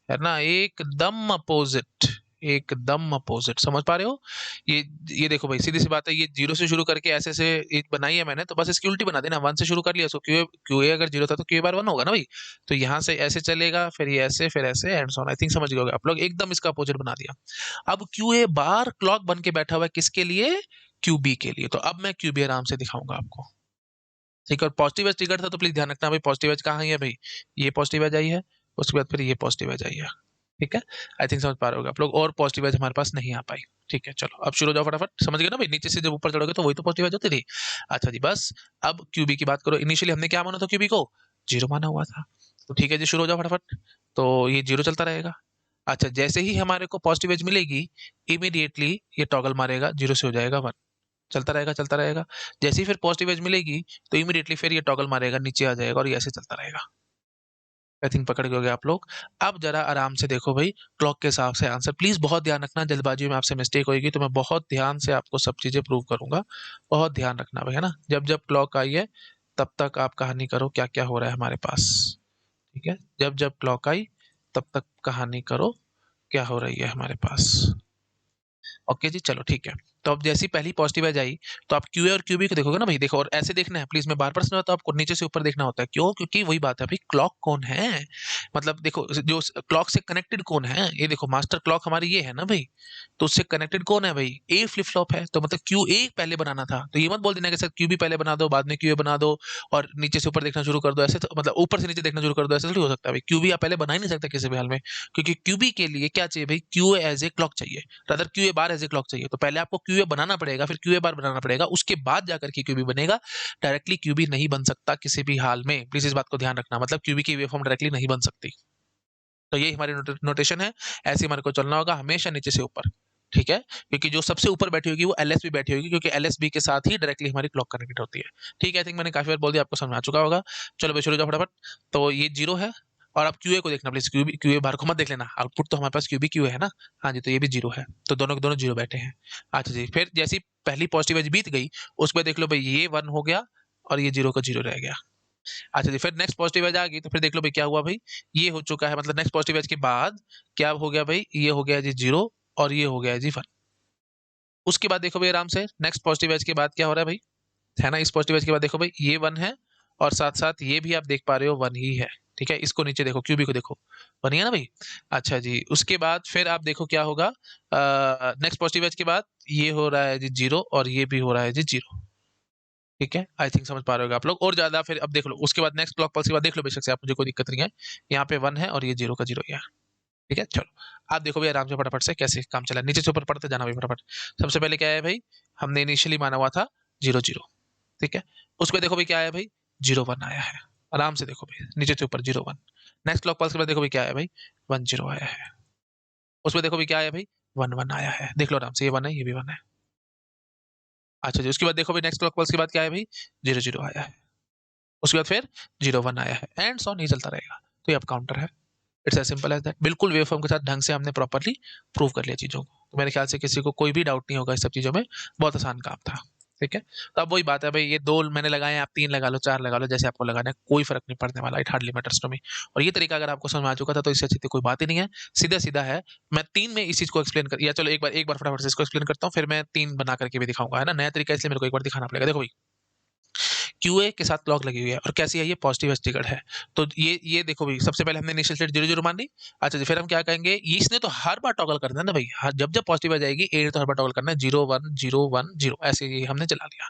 है ना। एकदम अपोजिट, एकदम अपोजिट, समझ पा रहे हो? ये ये देखो भाई, सीधी सी बात है, ये जीरो से शुरू करके ऐसे से एक बनाई है मैंने, तो बस इसकी उल्टी बना देना। वन से शुरू कर लिया, सो क्यू क्यू अगर जीरो था तो क्यू बार वन होगा ना भाई। तो यहाँ से ऐसे चलेगा, फिर ये ऐसे, फिर ऐसे, and so on. I think समझ गए होगे आप लोग, एकदम इसका अपोजिट बना दिया। अब क्यू ए बार क्लॉक बन के बैठा हुआ है किसके लिए? क्यू बी के लिए। तो अब मैं क्यू बी आराम से दिखाऊंगा आपको। ठीक है, और पॉजिटिव एज ट्रिगर था, तो प्लीज ध्यान रखना भाई, पॉजिटिव एज कहाँ है भाई? ये पॉजिटिव एज आई है, उसके बाद फिर ये पॉजिटिव एज आई है। ठीक है, आई थिंक समझ पा रहे होगे आप लोग, और पॉजिटिव एज हमारे पास नहीं आ पाई। ठीक है, चलो अब शुरू हो जाओ फटाफट। समझ गए ना भाई, नीचे से जब ऊपर चढ़ोगे तो वही तो पॉजिटिव एज होती थी। अच्छा जी, बस अब क्यूबी की बात करो। इनिशियली हमने क्या माना था क्यूबी को? जीरो माना हुआ था। तो ठीक है जी, शुरू हो जाओ फटाफट। तो ये जीरो चलता रहेगा। अच्छा, जैसे ही हमारे को पॉजिटिव एज मिलेगी, इमीडिएटली ये टॉगल मारेगा, जीरो से हो जाएगा वन। चलता रहेगा, चलता रहेगा। जैसे ही फिर पॉजिटिव एज मिलेगी, तो इमीडिएटली फिर ये टॉगल मारेगा, नीचे आ जाएगा, और ये ऐसे चलता रहेगा। आई थिंक पकड़ गए आप लोग। अब जरा आराम से देखो भाई, क्लॉक के हिसाब से आंसर। प्लीज बहुत ध्यान रखना, जल्दबाजी में आपसे मिस्टेक होगी तो मैं बहुत ध्यान से आपको सब चीजें प्रूव करूंगा। बहुत ध्यान रखना भाई, है ना। जब जब क्लॉक आई है, तब तक आप कहानी करो क्या क्या हो रहा है हमारे पास। ठीक है, जब जब क्लॉक आई, तब तक कहानी करो क्या हो रही है हमारे पास। ओके जी, चलो ठीक है। तो अब जैसी पहली पॉजिटिव एज आई, तो आप क्यूए और क्यूबी को देखोगे ना भाई। देखो, और ऐसे देखना है प्लीज, मैं बार बार समझा, तो आपको नीचे से ऊपर देखना होता है। क्यों? क्योंकि वही बात है भाई, क्लॉक कौन है? मतलब देखो, जो क्लॉक से कनेक्टेड कौन है, ये देखो मास्टर क्लॉक हमारी ये है ना भाई। तो उससे कनेक्टेड कौन है भाई? ए फ्लिप फ्लॉप है। तो मतलब क्यू ए पहले बनाना था, तो ये मत बोल देना कि सर क्यू बी पहले बना दो, बाद में क्यू ए बना दो, और नीचे से ऊपर देखना शुरू कर दो। ऐसे तो मतलब ऊपर से नीचे देखना शुरू कर दो, ऐसे थोड़ी हो सकता है भाई। क्यू बी आप पहले बना ही नहीं सकते किसी भी हाल में, क्योंकि क्यू बी के लिए क्या चाहिए भाई? Q A as a clock चाहिए, rather Q A bar as a clock चाहिए। तो पहले आपको क्यू ए बनाना पड़ेगा, फिर क्यू ए बार बनाना पड़ेगा, उसके बाद जाकर के क्यू बी बनेगा। डायरेक्टली क्यू बी नहीं बन सकता किसी भी हाल में, प्लीज इस बात को ध्यान रखना। मतलब क्यू बी की वेवफॉर्म डायरेक्टली नहीं बन सकती। तो ये हमारी नोटेशन है, ऐसे हमारे को चलना होगा हमेशा नीचे से ऊपर। ठीक है, क्योंकि जो सबसे ऊपर बैठी होगी वो एलएसबी बैठी होगी, क्योंकि एलएसबी के साथ ही डायरेक्टली हमारी क्लॉक कनेक्टेड होती है। ठीक है, आई थिंक मैंने काफी बार बोल दिया, आपको समझ आ चुका होगा। चलो भाई, शुरू हो जाओ फटाफट। तो ये जीरो है, और आप क्यूए को देखना प्लीज। क्यूए बाहर को मत देख लेना, आउटपुट तो हमारे पास क्यूबी क्यू है ना। हाँ जी, तो ये भी जीरो है, तो दोनों के दोनों जीरो बैठे हैं। अच्छा जी, फिर जैसी पहली पॉजिटिव एज बीत गई, उसके बाद देख लो भाई, ये वन हो गया, और ये जीरो का जीरो रह गया। अच्छा जी, फिर नेक्स्ट पॉजिटिव एज आ गई, तो फिर देख लो भाई क्या हुआ भाई। ये हो चुका है, मतलब नेक्स्ट पॉजिटिव एज के बाद क्या हो गया भाई? ये हो गया जी जीरो, और ये हो गया जी वन। उसके बाद देखो भाई आराम से, नेक्स्ट पॉजिटिव एज के बाद क्या हो रहा है भाई, है ना। इस पॉजिटिव एज के बाद देखो भाई, ये वन है, और साथ साथ ये भी आप देख पा रहे हो वन ही है। ठीक है, इसको नीचे देखो, क्यूबी को देखो, वन ही है ना भाई। अच्छा जी, उसके बाद फिर आप देखो क्या होगा, नेक्स्ट पॉजिटिव एज के बाद ये हो रहा है जी जीरो, और ये भी हो रहा है जी जीरो। ठीक है, आई थिंक समझ पा रहे हो आप लोग। और ज्यादा फिर अब देख लो, उसके बाद नेक्स्ट क्लॉक पल्स के बाद देख लो बेशक से आप, मुझे कोई दिक्कत नहीं है। यहाँ पे वन है, और ये जीरो का जीरो ही है। ठीक है, चलो आप देखो भाई आराम से फटाफट से कैसे काम चला है। नीचे से ऊपर पढ़ते जाना भाई फटाफट। सबसे पहले क्या है भाई, हमने इनिशियली माना हुआ था जीरो जीरो। ठीक है, उसके बाद देखो भाई क्या आया भाई, जीरो वन आया है। आराम से देखो भाई, नीचे से ऊपर zero one. Next clock pulse के बाद देखो भाई क्या आया भाई, वन जीरो आया है। उसमें देखो भाई क्या आया भाई, वन वन आया है। देख लो आराम से, ये वन है, ये भी वन है। अच्छा जी, उसके बाद देखो भाई नेक्स्ट क्लॉक पल्स के बाद क्या है भाई, जीरो जीरो आया है। उसके बाद फिर जीरो वन आया है, एंड सो नहीं चलता रहेगा। तो ये अब काउंटर है। It's as simple as that. बिल्कुल वेवफॉर्म के साथ ढंग से हमने प्रॉपर्ली प्रूव कर लिया चीज़ों को। तो मेरे ख्याल से किसी को कोई भी डाउट नहीं होगा इस सब चीज़ों में, बहुत आसान काम था। ठीक है, तो अब वही बात है भाई, ये 2 मैंने लगाए हैं, आप 3 लगा लो, 4 लगा लो, जैसे आपको लगाना है, कोई फ़र्क नहीं पड़ने वाला, it hardly matters to me. और ये तरीका अगर आपको समझ में आ चुका था तो इससे अच्छी तो कोई बात ही नहीं है, सीधा-सीधा है। मैं 3 में इस चीज़ को एक्सप्लेन कर, या चलो एक बार फटाफट से इसको एक्सप्लेन करता हूँ, फिर मैं 3 बना करके भी दिखाऊँगा, है ना? नया तरीका इसलिए मेरे को एक बार दिखाना पड़ेगा। देखो भाई, क्यूए के साथ क्लॉक लगी हुई है और कैसी है, ये पॉजिटिव एज ट्रिगर्ड है। तो ये देखो भाई, सबसे पहले हमने इनिशियल स्टेट 0 0 मान ली। अच्छा जी, फिर हम क्या कहेंगे, ये इसने तो हर बार टॉगल करना है ना भाई, जब जब पॉजिटिव आ जाएगी ए ने तो हर बार टॉगल करना है, 0 1 0 1 0, ऐसे ये हमने चला लिया।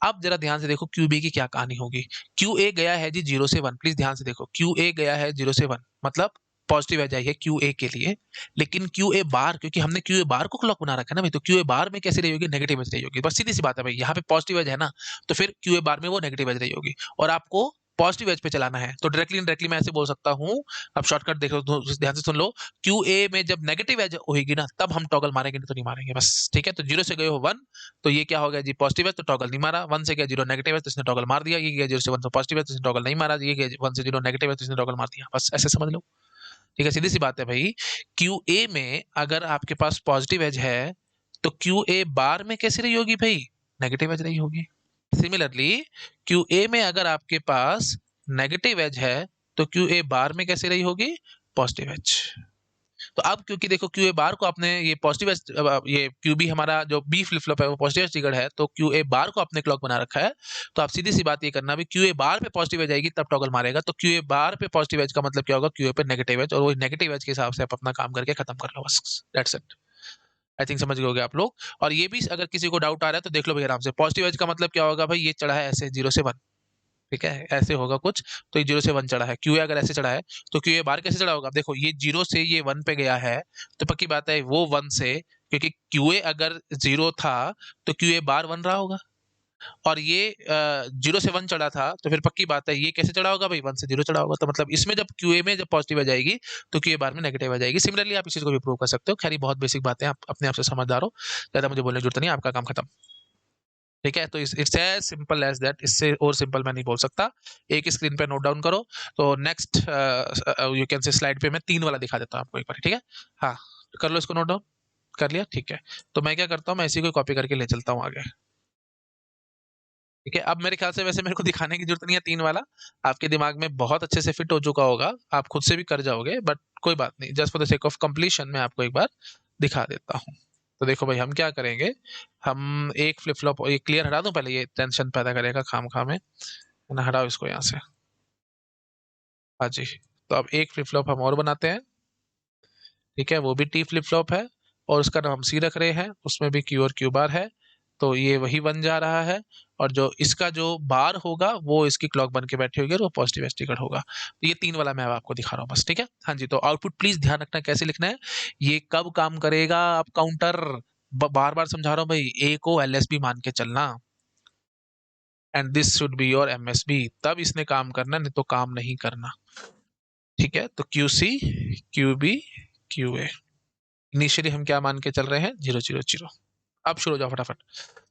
अब जरा ध्यान से देखो क्यूबी की क्या कहानी होगी। क्यू ए गया है जी 0 से 1, प्लीज ध्यान से देखो, क्यू ए गया है 0 से 1, मतलब पॉजिटिव एज आई है क्यू ए के लिए। लेकिन क्यू ए बार, क्योंकि हमने क्यू ए बार को क्लॉक बना रखा है ना भाई, तो क्यू ए बार में कैसी रही होगी, नेगेटिव एज रही होगी। बस सीधी सी बात है भाई, यहाँ पे पॉजिटिव एज है ना, तो फिर क्यू ए बार में वो नेगेटिव एज रही होगी और आपको पॉजिटिव एज पे चलाना है। तो डायरेक्टली इनडायरेक्टली मैं ऐसे बोल सकता हूँ, अब शॉर्टकट देख लो तो ध्यान से सुन लो, क्यू ए में जब नेगेटिव एज होगी ना तब हम टॉगल मारेंगे, नहीं तो नहीं मारेंगे बस। ठीक है, तो 0 से गए हो 1, तो ये क्या हो गया जी, पॉजिटिव है तो टॉगल नहीं मारा। 1 से गया 0 नेगेटिव है तो इसने टॉगल मार दिया। ये गया 0 से 1 तो पॉजिटिव है तो इसने टॉगल नहीं मारा। ये गया 1 से 0 नेगेटिव है तो इसने टॉगल मार दिया। बस ऐसे समझ लो। ठीक है, सीधी सी बात है भाई, क्यू ए में अगर आपके पास पॉजिटिव एज है तो क्यू ए बार में कैसी रही होगी भाई, नेगेटिव एज रही होगी। सिमिलरली क्यू ए में अगर आपके पास नेगेटिव एज है तो क्यू ए बार में कैसे रही होगी, पॉजिटिव एज। तो अब क्योंकि देखो क्यू ए बार को आपने ये पॉजिटिव एज, ये क्यू बी हमारा जो बी फ्लिप फ्लॉप है वो पॉजिटिव एज ट्रिगर्ड है, तो क्यू ए बार को आपने क्लॉक बना रखा है। तो आप सीधी सी बात ये करना भी, क्यू ए बार पे पॉजिटिव एज आएगी तब टॉगल मारेगा। तो क्यू ए बार पे पॉजिटिव एज का मतलब क्या होगा, क्यू ए पे नेगेटिव एज, और वो नेगेटिव एज के हिसाब से आप अपना काम करके खत्म कर लो, बस दैट्स इट। आई थिंक समझ गए होगे आप लोग। और ये भी अगर किसी को डाउट आ रहा है तो देख लो भाई आराम से, पॉजिटिव एज का मतलब क्या होगा भाई, ये चढ़ा है ऐसे 0 से 1, ठीक है, ऐसे होगा कुछ। तो ये 0 से 1 चढ़ा है, क्यू ए अगर ऐसे चढ़ा है तो क्यू ए बार कैसे चढ़ा होगा, देखो ये 0 से ये 1 पे गया है, तो पक्की बात है वो 1 से, क्योंकि क्यू ए अगर 0 था तो क्यू ए बार 1 रहा होगा। और ये 0 से 1 चढ़ा था, तो फिर पक्की बात है ये कैसे चढ़ा होगा भाई, 1 से 0 चढ़ा होगा। तो मतलब इसमें जब क्यू ए में जब पॉजिटिव आ जाएगी तो क्यू ए बार में नेगेटिव आ जाएगी। सिमिलरली आप इस चीज को भी प्रूव कर सकते हो। खैर ये बहुत बेसिक बातें, आप अपने आप से समझदार हो, ज्यादा मुझे बोलने की जरूरत नहीं है, आपका काम खत्म। ठीक है, तो it's as simple as that, इससे और सिंपल मैं नहीं बोल सकता। एक स्क्रीन पे नोट डाउन करो। तो next you can say slide पे मैं 3 वाला दिखा देता हूँ आपको एक बार, ठीक है। हाँ, कर लो इसको नोट डाउन, कर लिया, ठीक है। तो मैं क्या करता हूँ, मैं इसी को कॉपी करके ले चलता हूँ आगे। ठीक है, अब मेरे ख्याल से वैसे मेरे को दिखाने की जरूरत नहीं है 3 वाला, आपके दिमाग में बहुत अच्छे से फिट हो चुका होगा, आप खुद से भी कर जाओगे, बट कोई बात नहीं, just for the sake of completion मैं आपको एक बार दिखा देता हूँ। तो देखो भाई हम क्या करेंगे, हम एक फ्लिप फ्लॉप, ये क्लियर हटा दूं पहले, ये टेंशन पैदा करेगा खाम खा में, है ना, हटाओ इसको यहाँ से। हाँ जी, तो अब एक फ्लिप फ्लॉप हम और बनाते हैं। ठीक है, वो भी टी फ्लिप फ्लॉप है और उसका नाम हम सी रख रहे हैं, उसमें भी क्यू और क्यू बार है। तो ये वही बन जा रहा है, और जो इसका जो बार होगा वो इसकी क्लॉक बन के बैठी होगी और वो पॉजिटिव एस्टिकेट होगा। तो ये 3 वाला मैं अब आपको दिखा रहा हूँ बस, ठीक है। हाँ जी, तो आउटपुट प्लीज ध्यान रखना कैसे लिखना है, ये कब काम करेगा, अब काउंटर बार बार समझा रहा हूँ भाई, ए को एलएसबी मान के चलना, and this should be your MSB, तब इसने काम करना, नहीं तो काम नहीं करना। ठीक है, तो Q C, Q B, Q A, initially हम क्या मान के चल रहे हैं, 0 0 0। अब शुरू हो जाओ फटाफट।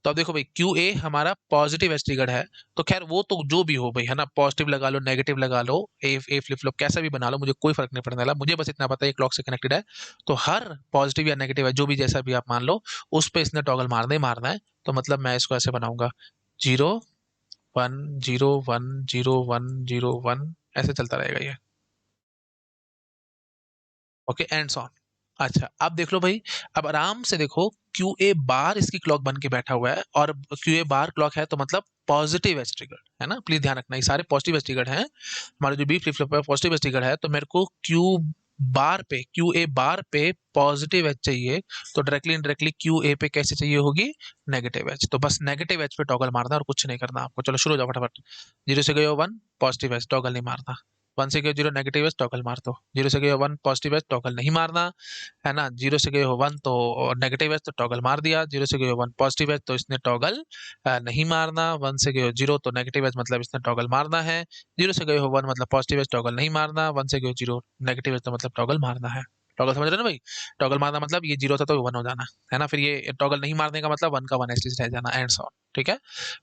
तो अब देखो भाई, क्यू ए हमारा पॉजिटिव एज ट्रिगर्ड है, तो खैर वो तो जो भी हो भाई, है ना, पॉजिटिव लगा लो, नेगेटिव लगा लो, ए फ्लिप फ्लॉप कैसा भी बना लो, मुझे कोई फर्क नहीं पड़ने वाला, मुझे बस इतना पता है क्लॉक से कनेक्टेड है। तो हर पॉजिटिव या नेगेटिव है जो भी जैसा भी आप मान लो, उस पर इसने टॉगल मारना ही मारना है। तो मतलब मैं इसको ऐसे बनाऊंगा, 0 1 0 1 0 1 0 1, ऐसे चलता रहेगा ये। Okay, and on. अच्छा, अब देख लो भाई, अब आराम से देखो, क्यू ए बार इसकी क्लॉक बन के बैठा हुआ है, और क्यू ए बार क्लॉक है तो मतलब पॉजिटिव एज ट्रिगर्ड है ना, प्लीज ध्यान रखना, ये सारे पॉजिटिव एज ट्रिगर्ड हैं। हमारा जो बी फ्लिप फ्लॉप है पॉजिटिव एज ट्रिगर्ड है, तो मेरे को क्यू ए बार पे पॉजिटिव एज चाहिए, तो डायरेक्टली इनडायरेक्टली क्यू ए पे कैसे चाहिए होगी, नेगेटिव एज। तो बस नेगेटिव एज पे टॉगल मारना और कुछ नहीं करना आपको। चलो शुरू हो जाओ फटाफट। 0 से गए हो 1, पॉजिटिव एज, टॉगल नहीं मारना। 1 से गए हो 0 नेगेटिव एज, टॉगल मार दो। 0 से गए हो 1 पॉजिटिव एज, टॉगल नहीं मारना, है ना। 0 से गए हो 1 तो नेगेटिव एज, तो टॉगल मार दिया। 0 से गए हो 1 पॉजिटिव एज, तो इसने टॉगल नहीं मारना। 1 से गए हो 0 तो नेगेटिव एज, मतलब इसने टॉगल मारना है। 0 से गए हो 1 मतलब पॉजिटिव एज, टॉगल नहीं मारना। 1 से गए हो 0 नेगेटिव एज, तो मतलब टॉगल मारना है। टॉगल समझ रहे हो ना भाई, टॉगल मारना मतलब ये 0 था तो 1 हो जाना, है ना। फिर ये टॉगल नहीं मारने का मतलब 1 का 1 एज रह जाना, एंड सो ऑन। ठीक है।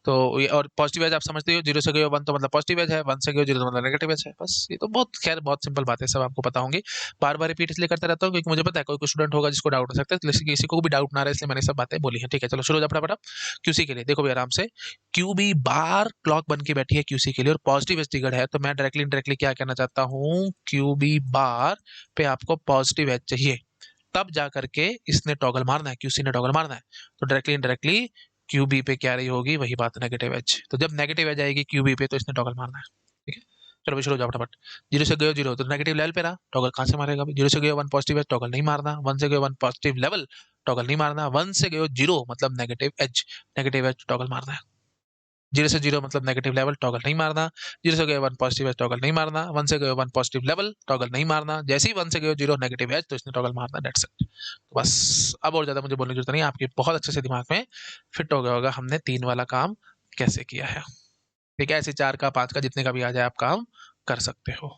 तो ये और पॉजिटिव एज आप समझते हो, 0 से गए हो 1 तो मतलब पॉजिटिव एज है, 1 से गए हो 0 तो मतलब नेगेटिव एज है। बस ये तो बहुत खैर बहुत सिंपल बात है, सब आपको पता होंगी। बार-बार रिपीट इसलिए करता रहता हूँ क्योंकि मुझे पता है कोई-कोई स्टूडेंट होगा जिसको डाउट हो सकता है, तो किसी को भी डाउट ना रहे इसलिए मैंने सब बातें बोली हैं। ठीक है, चलो शुरू हो जाओ फटाफट अब। क्यूसी के लिए देखो भई आराम से, क्यूबी बार क्लॉक बन के बैठी है क्यूसी के लिए और पॉजिटिव एज ट्रिगर्ड है, तो मैं डायरेक्टली इनडायरेक्टली क्या कहना चाहता हूँ, क्यूबी बार पे आपको पॉजिटिव एज चाहिए, तब जा करके इसने टॉगल मारना है, क्यूसी ने टॉगल मारना है। तो डायरेक्टली इनडायरेक्टली क्यूबी पे क्या रही होगी, वही बात नेगेटिव एज। तो जब नेगेटिव एज आएगी क्यूबी पे तो इसने टॉगल मारना है। ठीक है, चलो भाई शुरू हो जाओ फटाफट। 0 से गए हो 0 तो नेगेटिव लेवल पे रहा, टॉगल कहाँ से मारेगा भाई। 0 से गए हो 1 पॉजिटिव एज, टॉगल नहीं मारना। 1 से गए हो 1 पॉजिटिव लेवल, टॉगल नहीं मारना। 1 से गए हो 0 मतलब नेगेटिव एज टॉगल मारना है। 0 से 0 मतलब नेगेटिव लेवल, टॉगल नहीं मारना। 0 से गए 1 पॉजिटिव एज, टॉगल नहीं मारना। 1 से गए 1 पॉजिटिव लेवल, टॉगल नहीं मारना। जैसे ही 1 से गए 0 नेगेटिव एज तो इसने टॉगल मारना, दैट्स इट। तो बस अब और ज्यादा मुझे बोलने की जरूरत नहीं है, आपके बहुत अच्छे से दिमाग में फिट हो गया होगा हमने 3 वाला काम कैसे किया है। ठीक है, ऐसे 4 का 5 का जितने का भी आ जाए आप काम कर सकते हो।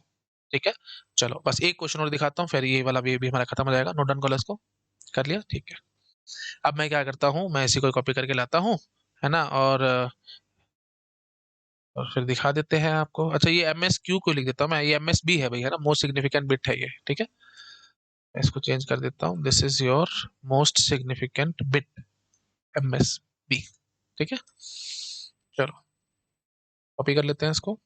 ठीक है, चलो बस एक क्वेश्चन और दिखाता हूँ, फिर ये वाला भी हमारा खत्म हो जाएगा। नोट डाउन कर लो इसको, कर लिया, ठीक है। अब मैं क्या करता हूँ, मैं इसी को कॉपी करके लाता हूँ, है ना, और फिर दिखा देते हैं आपको। अच्छा ये एम एस क्यू को लिख देता हूँ मैं, ये एम एस बी है भाई, है ना, मोस्ट सिग्निफिकेंट बिट है ये। ठीक है, मैं इसको चेंज कर देता हूँ, this is your most significant bit, M S B. ठीक है, चलो कॉपी कर लेते हैं इसको,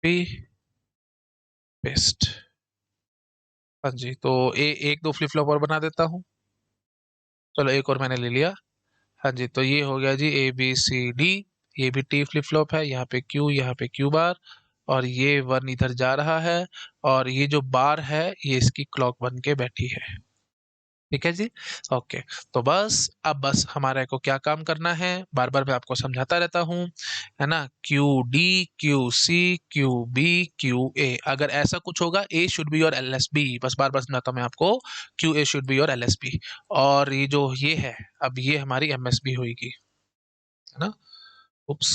पी पेस्ट। हाँ जी, तो एक दो फ्लिप फ्लॉप और बना देता हूँ। चलो एक और मैंने ले लिया। हाँ जी, तो ये हो गया जी ए बी सी डी, ये भी टी फ्लिप फ्लॉप है, यहाँ पे क्यू, यहाँ पे क्यू बार, और ये वन इधर जा रहा है, और ये जो बार है ये इसकी क्लॉक बन के बैठी है। ठीक है जी, ओके। तो बस हमारे को क्या काम करना है, बार बार मैं आपको समझाता रहता हूँ, है ना, Q D, Q C, Q B, Q A, अगर ऐसा कुछ होगा ए शुड बी और एल एस बी, बस बार बार समझाता हूँ मैं आपको, क्यू ए शुड बी और एल एस बी। और ये जो ये है, अब ये हमारी एम एस बी होगी, है ना, उप्स,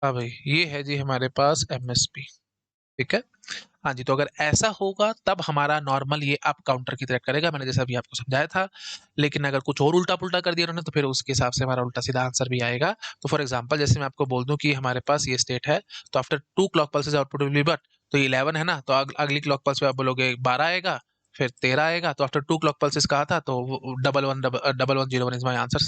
हाँ भाई ये है जी हमारे पास एम एस बी। ठीक है, हाँ जी, तो अगर ऐसा होगा तब हमारा नॉर्मल ये अप काउंटर की तरह करेगा, मैंने जैसा अभी आपको समझाया था। लेकिन अगर कुछ और उल्टा पुल्टा कर दिया उन्होंने तो फिर उसके हिसाब से हमारा उल्टा सीधा आंसर भी आएगा। तो फॉर एग्जांपल जैसे मैं आपको बोल दूं कि हमारे पास ये स्टेट है, तो after 2 clock pulses output will B but, तो ये 11 है ना, तो अगली क्लॉक पल्स पे आप बोलोगे 12 आएगा, फिर 13 आएगा। तो आफ्टर 2 क्लॉक पल्सेस कहा था, तो डबल 1 0 1 इज माई आंसर।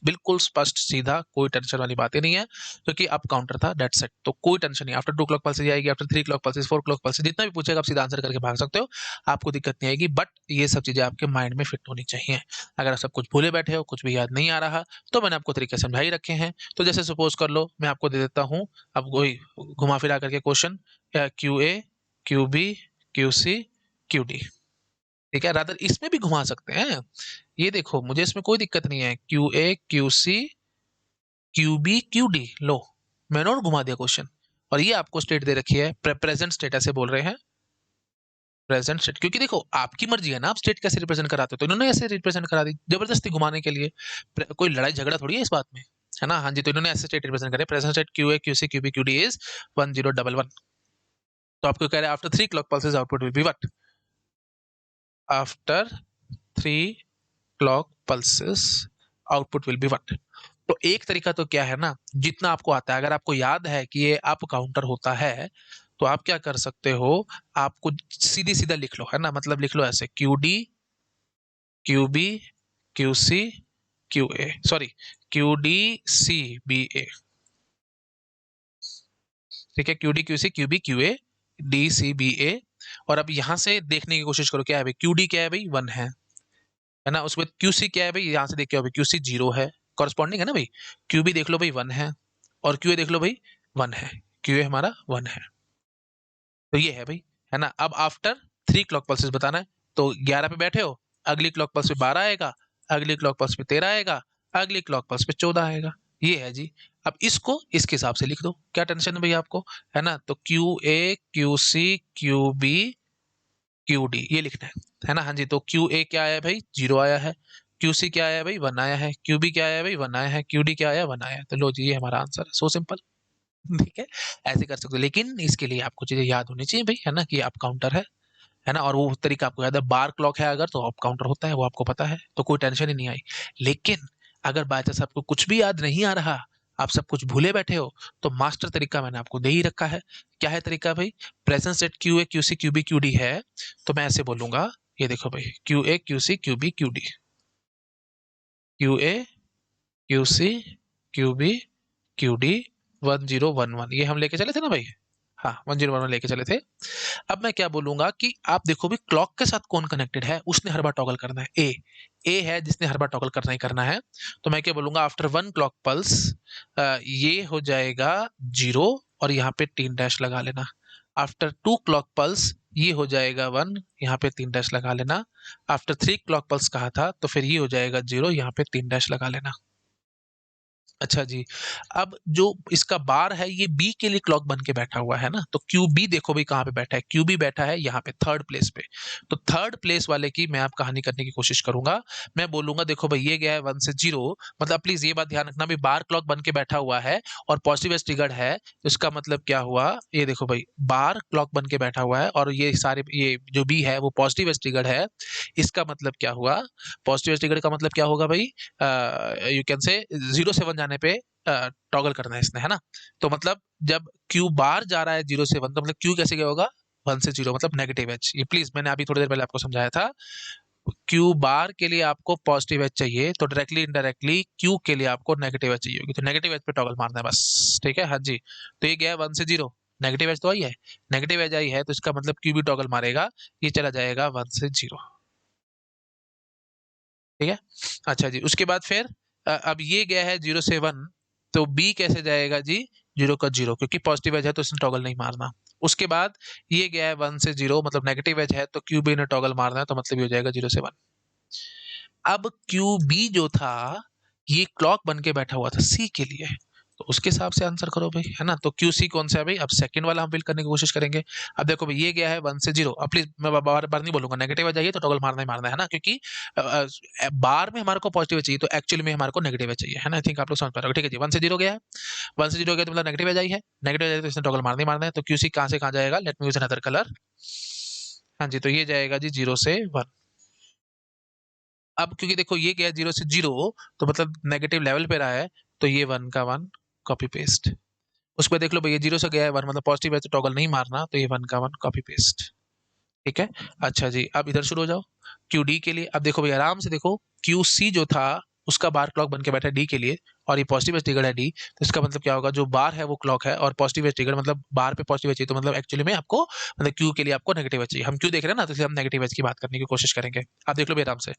बिल्कुल स्पष्ट सीधा, कोई टेंशन वाली बात ही नहीं है, क्योंकि अप काउंटर था, दैट्स इट। तो कोई टेंशन नहीं, आफ्टर 2 क्लॉक पल्सेस आएगी, after 3 clock pulses, 4 clock pulses, जितना भी पूछेगा आप सीधा आंसर करके भाग सकते हो, आपको दिक्कत नहीं आएगी। बट ये सब चीजें आपके माइंड में फिट होनी चाहिए। अगर आप सब कुछ भूले बैठे हो, कुछ भी याद नहीं आ रहा, तो मैंने आपको तरीके समझा ही रखे हैं। तो जैसे सपोज कर लो मैं आपको दे देता हूँ, अब वही घुमा फिरा करके question, Q A, Q B, Q C, Q D. ठीक है, रादर इसमें भी घुमा सकते हैं, ये देखो मुझे इसमें कोई दिक्कत नहीं है, Q A, Q C, Q B, Q D, लो मैंने और घुमा दिया क्वेश्चन। और ये आपको स्टेट दे रखी है, प्रेजेंट स्टेट ऐसे बोल रहे हैं, प्रेजेंट स्टेट, क्योंकि देखो आपकी मर्जी है ना, आप स्टेट कैसे रिप्रेजेंट कराते हो, तो इन्होंने ऐसे रिप्रेजेंट करा दी जबरदस्ती घुमाने के लिए। कोई लड़ाई झगड़ा थोड़ी है इस बात में, है ना। हाँ जी, तो इन्होंने ऐसे स्टेट रिप्रेजेंट करे, present state Q A, Q C, Q B, Q D is 1011। तो आपको कह रहे हैं after 3 clock pulses output will be what, after 3 clock pulses output will be what. तो एक तरीका तो क्या है ना, जितना आपको आता है, अगर आपको याद है कि ये अप काउंटर होता है, तो आप क्या कर सकते हो, आपको सीधी सीधा लिख लो, है ना, मतलब लिख लो ऐसे, Q D, Q B, Q C, Q A, sorry, Q D C B A. ठीक है, Q D, Q C, Q B, Q A, D C B A. और अब यहां से देखने की कोशिश करो, क्या है भाई, क्यू डी क्या है भाई, 1 है ना, उसके बाद क्यू सी क्या है भाई, यहां से देख के भाई क्यू सी 0 है, कॉरस्पॉन्डिंग है ना भाई। क्यू बी देख लो भाई 1 है, और क्यू ए देख लो भाई 1 है, क्यू ए हमारा 1 है। तो ये है भाई, है ना। अब आफ्टर 3 क्लॉक पल्सेस बताना है, तो 11 पे बैठे हो, अगली क्लॉक पल्स पे 12 आएगा, अगली क्लॉक पल्स पे 13 आएगा, अगली क्लॉक पल्स पे 14 आएगा, ये है जी। अब इसको इसके हिसाब से लिख दो, क्या टेंशन है भाई आपको, है ना। तो Q A, Q C, Q B, Q D, ये लिखना है ना। हाँ जी, तो क्यू ए क्या आया भाई, 0 आया है, क्यू सी क्या आया भाई, 1 आया है, क्यू बी क्या आया भाई, 1 आया है, क्यू डी क्या आया, 1 आया है। तो लो जी, ये हमारा आंसर है, सो सिंपल। ठीक है, ऐसे कर सकते हो, लेकिन इसके लिए आपको चीजें याद होनी चाहिए भाई, है ना, कि आप काउंटर है, है ना, और वो तरीका आपको याद है, बार क्लॉक है अगर तो अप काउंटर होता है, वो आपको पता है, तो कोई टेंशन ही नहीं आई। लेकिन अगर बाय चांस आपको कुछ भी याद नहीं आ रहा, आप सब कुछ भूले बैठे हो, तो मास्टर तरीका मैंने आपको दे ही रखा है। क्या है तरीका भाई? Present set Q A Q C Q B Q D है, तो मैं ऐसे बोलूंगा, ये देखो भाई, Q A Q C Q B Q D, Q A Q C Q B Q D 1011, ये हम लेके चले थे ना भाई? हाँ, 1011 लेके चले थे। अब मैं क्या बोलूंगा कि आप देखो भी क्लॉक के साथ कौन कनेक्टेड है, उसने हर बार टॉगल करना है। ए है जिसने हर बार टॉगल करना ही करना है। तो मैं क्या बोलूंगा, आफ्टर वन क्लॉक पल्स ये हो जाएगा 0, और यहाँ पे 3 डैश लगा लेना। आफ्टर 2 क्लॉक पल्स ये हो जाएगा 1, यहाँ पे 3 डैश लगा लेना। आफ्टर 3 क्लॉक पल्स कहा था, तो फिर ये हो जाएगा 0, यहाँ पे 3 डैश लगा लेना। अच्छा जी। अब जो इसका बार है, ये बी के लिए क्लॉक बन के बैठा हुआ है ना, तो क्यू बी देखो भाई कहाँ पे बैठा है, क्यू बी बैठा है यहाँ पे थर्ड प्लेस पे। तो थर्ड प्लेस वाले की मैं आप कहानी करने की कोशिश करूंगा। मैं बोलूंगा देखो भाई, ये गया है 1 से 0, मतलब प्लीज ये बात ध्यान रखना भी, बार क्लॉक बन के बैठा हुआ है और पॉजिटिव एज ट्रिगर्ड है, तो इसका मतलब क्या हुआ, ये देखो भाई, बार क्लॉक बन के बैठा हुआ है और ये सारे, ये जो बी है वो पॉजिटिव एज ट्रिगर्ड है। इसका मतलब क्या हुआ, पॉजिटिव एज ट्रिगर्ड का मतलब क्या होगा भाई, यू कैन से 0 से 1 जाने पे टॉगल करना है इसने, है ना। तो मतलब जब क्यू बार जा रहा है 0 से 1, तो मतलब क्यू कैसे गया होगा, 1 से 0, मतलब नेगेटिव एच। ये प्लीज मैंने अभी थोड़ी देर पहले आपको समझाया था, क्यू बार के लिए आपको पॉजिटिव एच चाहिए, तो डायरेक्टली इनडायरेक्टली क्यू के लिए आपको नेगेटिव एच चाहिए होगी, तो नेगेटिव एच पे टॉगल मारना है बस, ठीक है। हाँ जी, तो ये गया है 1 से 0, नेगेटिव एच तो आई है, नेगेटिव एच आई है, तो इसका मतलब क्यू भी टॉगल मारेगा, ये चला जाएगा 1 से 0, ठीक है। अच्छा जी, उसके बाद फिर अब ये गया है 0 से 1, तो बी कैसे जाएगा जी, 0 का 0, क्योंकि पॉजिटिव एज है तो इसने टॉगल नहीं मारना। उसके बाद ये गया है 1 से 0, मतलब नेगेटिव एज है, तो क्यू बी ने टॉगल मारना है, तो मतलब ये हो जाएगा 0 से 1। अब क्यू बी जो था, ये क्लॉक बन के बैठा हुआ था सी के लिए, तो उसके हिसाब से आंसर करो भाई, है ना। तो क्यू सी कौन सा है भाई, अब सेकंड वाला हम फिल करने की कोशिश करेंगे। अब देखो भाई, ये गया है 1 से 0, अब प्लीज मैं बार बार नहीं बोलूंगा, नेगेटिव आ जाइए तो टॉगल मारना ही मारना है ना, क्योंकि बार में हमारे को पॉजिटिव चाहिए, तो एक्चुअली में हमारे को नेगेटिव चाहिए, है ना। आई थिंक आप लोग समझ पा रहे हो, ठीक है जी। 1 से 0 गया है, 1 से 0 गया तो मतलब नेगेटिव आ है, नेगेटिव तो इसने टॉगल मारना ही मारना है, तो क्यू सी कहाँ से कहाँ जाएगा, let me use another colour. हाँ जी, तो ये जाएगा जी 0 से 1। अब क्योंकि देखो ये गया 0 से 0, तो मतलब नेगेटिव लेवल पे रहा है, तो ये 1 का 1 कॉपी पेस्ट। उस पर देख लो भैया, 0 से गया है 1, मतलब पॉजिटिव है तो टॉगल नहीं मारना, तो ये 1 का 1 कॉपी पेस्ट, ठीक है। अच्छा जी, अब इधर शुरू हो जाओ, क्यू डी के लिए। अब देखो भैया आराम से देखो, क्यू सी जो था उसका बार क्लॉक बन के बैठा है डी के लिए, और ये पॉजिटिव एज ट्रिगर्ड है डी, तो इसका मतलब क्या होगा, जो बार है वो क्लॉक है और पॉजिटिव एज ट्रिगर्ड, मतलब बार पे पॉजिटिव एज चाहिए, तो मतलब एक्चुअली में आपको, मतलब क्यू के लिए आपको नेगेटिव एज चाहिए। हम क्यू देख रहे हैं ना, तो इसलिए हम नेगेटिव एज की बात करने की कोशिश करेंगे। आप देख लो भैया आराम से।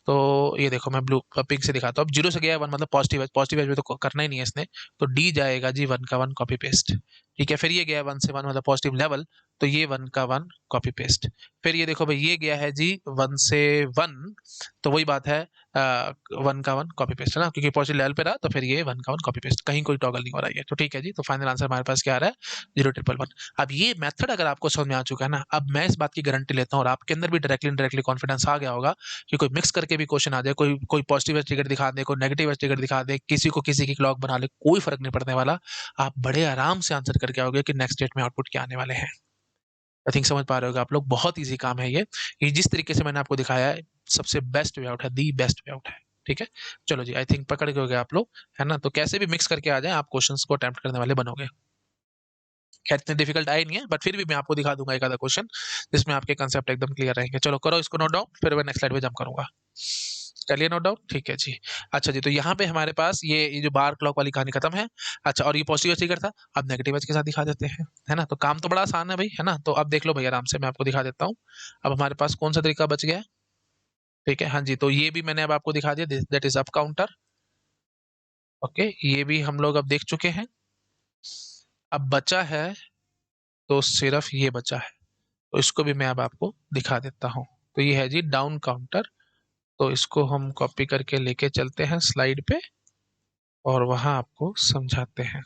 तो ये देखो मैं ब्लू पिंक से दिखाता हूँ, अब 0 से गया 1, मतलब पॉजिटिव एज, पॉजिटिव एज में तो करना ही नहीं है इसने, तो डी जाएगा जी 1 का 1 कॉपी पेस्ट, ठीक है। फिर ये गया 1 से 1, मतलब पॉजिटिव लेवल, तो ये 1 का 1 कॉपी पेस्ट। फिर ये देखो भाई, ये गया है जी 1 से 1, तो वही बात है, 1 का 1 कॉपी पेस्ट है ना, क्योंकि पॉजिटिव लेवल पे रहा, तो फिर ये 1 का 1 कॉपी पेस्ट, कहीं कोई टॉगल नहीं हो रहा है, तो ठीक है जी। तो फाइनल आंसर हमारे पास क्या आ रहा है, 0 1 1 1। अब ये मेथड अगर आपको समझ में आ चुका है ना, अब मैं इस बात की गारंटी लेता हूँ, और आपके अंदर भी डायरेक्टली इनडायरेक्टली कॉन्फिडेंस आ गया होगा कि कोई मिक्स करके भी क्वेश्चन आ जाए, कोई कोई पॉजिटिव टिकट दिखा दे, कोई नेगेटिव टिकट दिखा दे, किसी को किसी की क्लॉक बना ले, कोई फर्क नहीं पड़ने वाला। आप बड़े आराम से आंसर करके आओगे कि नेक्स्ट डेट में आउटपुट क्या आने वाले हैं। आई थिंक समझ पा रहे होगे आप लोग, बहुत ईजी काम है ये जिस तरीके से मैंने आपको दिखाया है, सबसे बेस्ट वे आउट है, दी बेस्ट वे आउट है, ठीक है। चलो जी, आई थिंक पकड़ गए होगे आप लोग, है ना। तो कैसे भी मिक्स करके आ जाए, आप क्वेश्चंस को अटेम्प्ट करने वाले बनोगे। खैर इतने डिफिकल्ट आए नहीं है, बट फिर भी मैं आपको दिखा दूंगा एक आधा क्वेश्चन जिसमें आपके कंसेप्ट एकदम क्लियर रहेंगे। चलो करो इसको नोट डाउन, फिर मैं नेक्स्ट स्लाइड पे जंप करूंगा। कर लिया नोट डाउन, ठीक है जी। अच्छा जी, तो यहाँ पे हमारे पास ये जो बार क्लॉक वाली कहानी खत्म है। अच्छा, और ये पॉजिटिव स्टिकर था, अब नेगेटिव एज के साथ दिखा देते हैं, है ना। तो काम तो बड़ा आसान है भाई, है ना। तो अब देख लो भाई आराम से, मैं आपको दिखा देता हूँ। अब हमारे पास कौन सा तरीका बच गया है, ठीक है। हाँ जी, तो ये भी मैंने अब आपको दिखा दिया, that is up counter. Okay, ये भी हम लोग अब देख चुके हैं। अब बचा है, तो सिर्फ ये बचा है, तो इसको भी मैं अब आपको दिखा देता हूँ। तो ये है जी डाउन काउंटर, तो इसको हम कॉपी करके लेके चलते हैं स्लाइड पे, और वहां आपको समझाते हैं,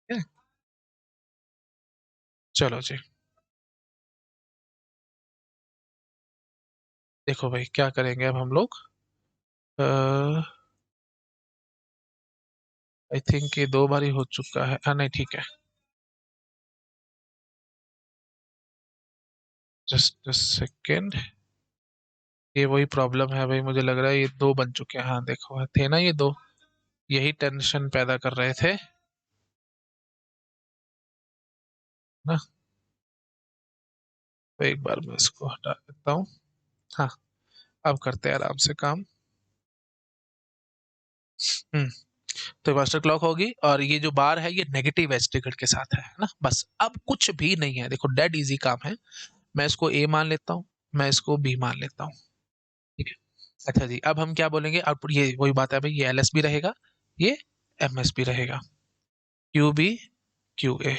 ठीक है? चलो जी, देखो भाई क्या करेंगे अब हम लोग, आई थिंक ये 2 बार ही हो चुका है, हाँ नहीं ठीक है। जस्ट सेकेंड, ये वही प्रॉब्लम है भाई, मुझे लग रहा है ये दो बन चुके हैं। हाँ देखो थे ना ये दो, यही टेंशन पैदा कर रहे थे ना। तो एक बार मैं इसको हटा देता हूँ। हाँ, अब करते हैं आराम से काम। हम्म। तो मास्टर क्लॉक होगी और ये जो बार है ये नेगेटिव एज ट्रिगर के साथ है ना। बस अब कुछ भी नहीं है, देखो डेड इजी काम है। मैं इसको ए मान लेता हूँ, मैं इसको बी मान लेता हूँ। ठीक है। अच्छा जी, अब हम क्या बोलेंगे आउटपुट, ये वही बात है भाई, ये एल एस भी रहेगा, ये एम एस भी रहेगा, क्यू बी क्यू ए।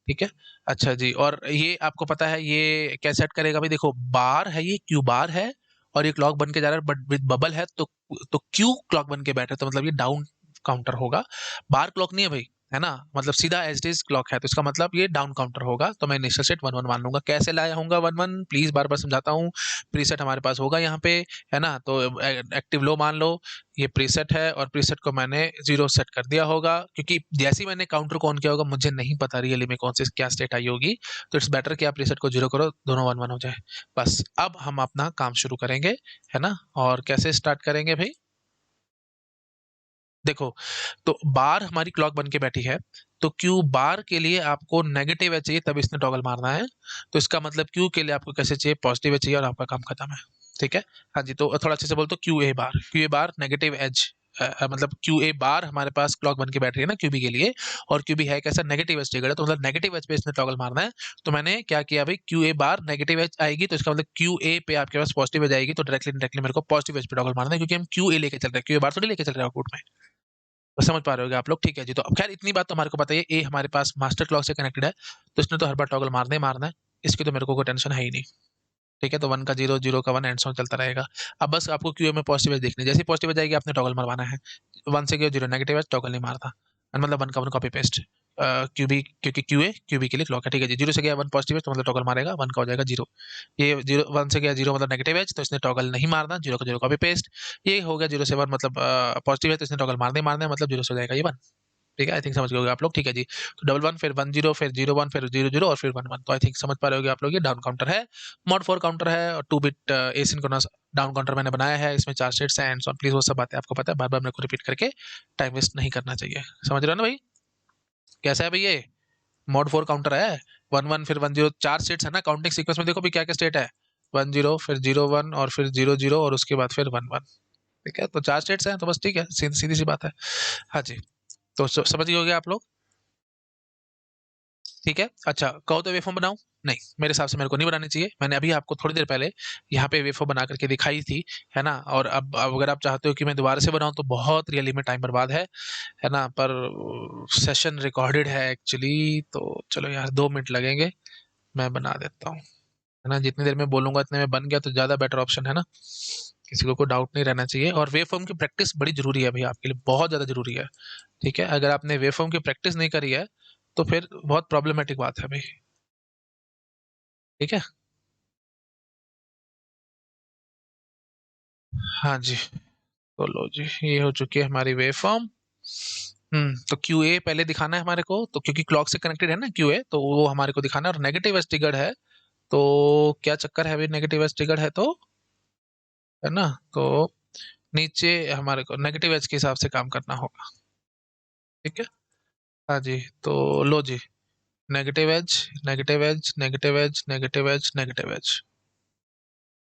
ठीक है। अच्छा जी, और ये आपको पता है ये क्या सेट करेगा भाई, देखो बार है, ये क्यू बार है और ये क्लॉक बन के जा रहा है बट विद बबल है, तो क्यू क्लॉक बन के बैठे, तो मतलब ये डाउन काउंटर होगा। बार क्लॉक नहीं है भाई, है ना, मतलब सीधा एज इट इज क्लॉक है, तो इसका मतलब ये डाउन काउंटर होगा। तो मैं इनिशियल सेट 1 1 मान लूंगा। कैसे लाया होऊंगा 1 1, प्लीज बार बार समझाता हूँ। प्रीसेट हमारे पास होगा यहाँ पे, है ना, तो एक्टिव लो मान लो, ये प्रीसेट है और प्रीसेट को मैंने जीरो सेट कर दिया होगा, क्योंकि जैसे ही मैंने काउंटर को ऑन किया होगा मुझे नहीं पता रियली में कौन सी क्या स्टेट आई होगी। तो इट्स बेटर कि आप प्रीसेट को जीरो करो, दोनों 1 1 हो जाए। बस अब हम अपना काम शुरू करेंगे, है ना। और कैसे स्टार्ट करेंगे भाई, देखो, तो बार हमारी क्लॉक बन के बैठी है, तो क्यू बार के लिए आपको नेगेटिव एज चाहिए, तब इसने टॉगल मारना है। तो इसका मतलब क्यू के लिए आपको कैसे चाहिए, पॉजिटिव एज चाहिए और आपका काम खत्म है। ठीक है। हाँ जी, तो थोड़ा अच्छे से बोल, तो Q A bar negative edge, मतलब क्यू ए बार हमारे पास क्लॉक बन के बैठ रही है ना क्यूबी के लिए, और क्यूबी है कैसा, नेगेटिव एज ट्रिगर है, तो मतलब नेगेटिव एज पे इसने टॉगल मारना है। तो मैंने क्या किया भाई, Q A bar negative edge आएगी, तो इसका मतलब क्यू ए पे आपके पास पॉजिटिव एज आएगी, तो डायरेक्टली डायरेक्टली मेरे को पॉजिटिव एज पे टॉगल मारना है, क्योंकि हम क्यू ए लेके चल रहे हैं, क्यू ए बार थोड़ी लेके चल रहे हैं आउटपुट में। तो समझ पा रहे होगे आप लोग। ठीक है जी, तो अब खैर इतनी बात तो हमारे को पता है, ए हमारे पास मास्टर क्लॉक से कनेक्टेड है, तो इसने तो हर बार टॉगल मारना ही मारना है, इसकी तो मेरे को कोई टेंशन है ही नहीं। ठीक है, तो वन का जीरो, जीरो का वन, एंड सॉन्ग चलता रहेगा। अब बस आपको क्यूए में पॉजिटिव एज देखनी है, जैसे पॉजिटिव एज आएगी आपने टॉगल मरवाना है। वन से गया जीरो, नेगेटिव एज टॉगल नहीं मारता, मतलब वन का वन कॉपी पेस्ट। क्यूबी, क्योंकि क्यूबी के लिए क्लॉक है। ठीक है जी, जीरो से गया वन पॉजिटिव एज, तो मतलब टॉगल मारेगा, वन का हो जाएगा जीरो। ये जीरो, वन से गया जीरो मतलब नेगेटिव एज, तो इसने टॉगल नहीं मारना, जीरो का जीरो कॉपी पेस्ट। ये हो गया जीरो से वन मतलब पॉजिटिव है, तो इसने टॉगल मारने मारना है, मतलब जीरो से हो जाएगा ये वन। ठीक है, आई थिंक समझ गए होगे आप लोग। ठीक है जी, तो डबल वन, फिर वन जीरो, फिर जीरो वन, फिर जीरो जीरो और फिर वन वन, तो आई थिंक समझ पा रहे होगे आप लोग, ये डाउन काउंटर है, मॉड 4 काउंटर है, और 2 बिट एसिंक्रोनस डाउन काउंटर मैंने बनाया है, इसमें 4 स्टेट्स हैं एंड सो प्लीज, वो सब बातें आपको पता है, बार बार मेरे को रिपीट करके टाइम वेस्ट नहीं करना चाहिए। समझ रहे हो ना भाई, कैसा है भाई ये मॉड 4 काउंटर है। वन वन फिर वन जीरो, 4 स्टेट्स है ना काउंटिंग सीक्वेंस में, देखो भी क्या क्या स्टेट है, वन जीरो, फिर जीरो वन, और फिर जीरो जीरो, और उसके बाद फिर वन वन। ठीक है, तो 4 स्टेट्स हैं, तो बस ठीक है, सीधी सी बात है। हाँ जी, तो समझ गए होगे आप लोग। ठीक है। अच्छा, कहो तो वेफॉर्म बनाऊं, नहीं मेरे हिसाब से मेरे को नहीं बनानी चाहिए, मैंने अभी आपको थोड़ी देर पहले यहाँ पे वेफॉर्म बना करके दिखाई थी, है ना। और अब अगर आप चाहते हो कि मैं दोबारा से बनाऊं तो बहुत रियली में टाइम बर्बाद है ना, पर सेशन रिकॉर्डेड है एक्चुअली, तो चलो यार 2 मिनट लगेंगे, मैं बना देता हूँ, है ना। जितनी देर में बोलूंगा इतने में बन गया तो ज़्यादा बेटर ऑप्शन है ना, किसी को कोई डाउट नहीं रहना चाहिए। और वेवफॉर्म की प्रैक्टिस बड़ी जरूरी है भैया, आपके लिए बहुत ज़्यादा जरूरी है। ठीक है, अगर आपने वेवफॉर्म की प्रैक्टिस नहीं करी है तो फिर बहुत प्रॉब्लमेटिक बात है भाई। ठीक है। हाँ जी, तो लो जी, ये हो चुकी है हमारी वेव फॉर्म। तो क्यू ए पहले दिखाना है हमारे को, तो क्योंकि क्लॉक से कनेक्टेड है ना क्यू ए, तो वो हमारे को दिखाना है, और नेगेटिव एज ट्रिगर्ड है, तो क्या चक्कर है भाई, नेगेटिव एज ट्रिगर्ड है तो, है ना, तो नीचे हमारे को नेगेटिव एज के हिसाब से काम करना होगा। ठीक है। हाँ जी, तो लो जी, negative edge, negative edge, negative edge, negative edge, negative edge.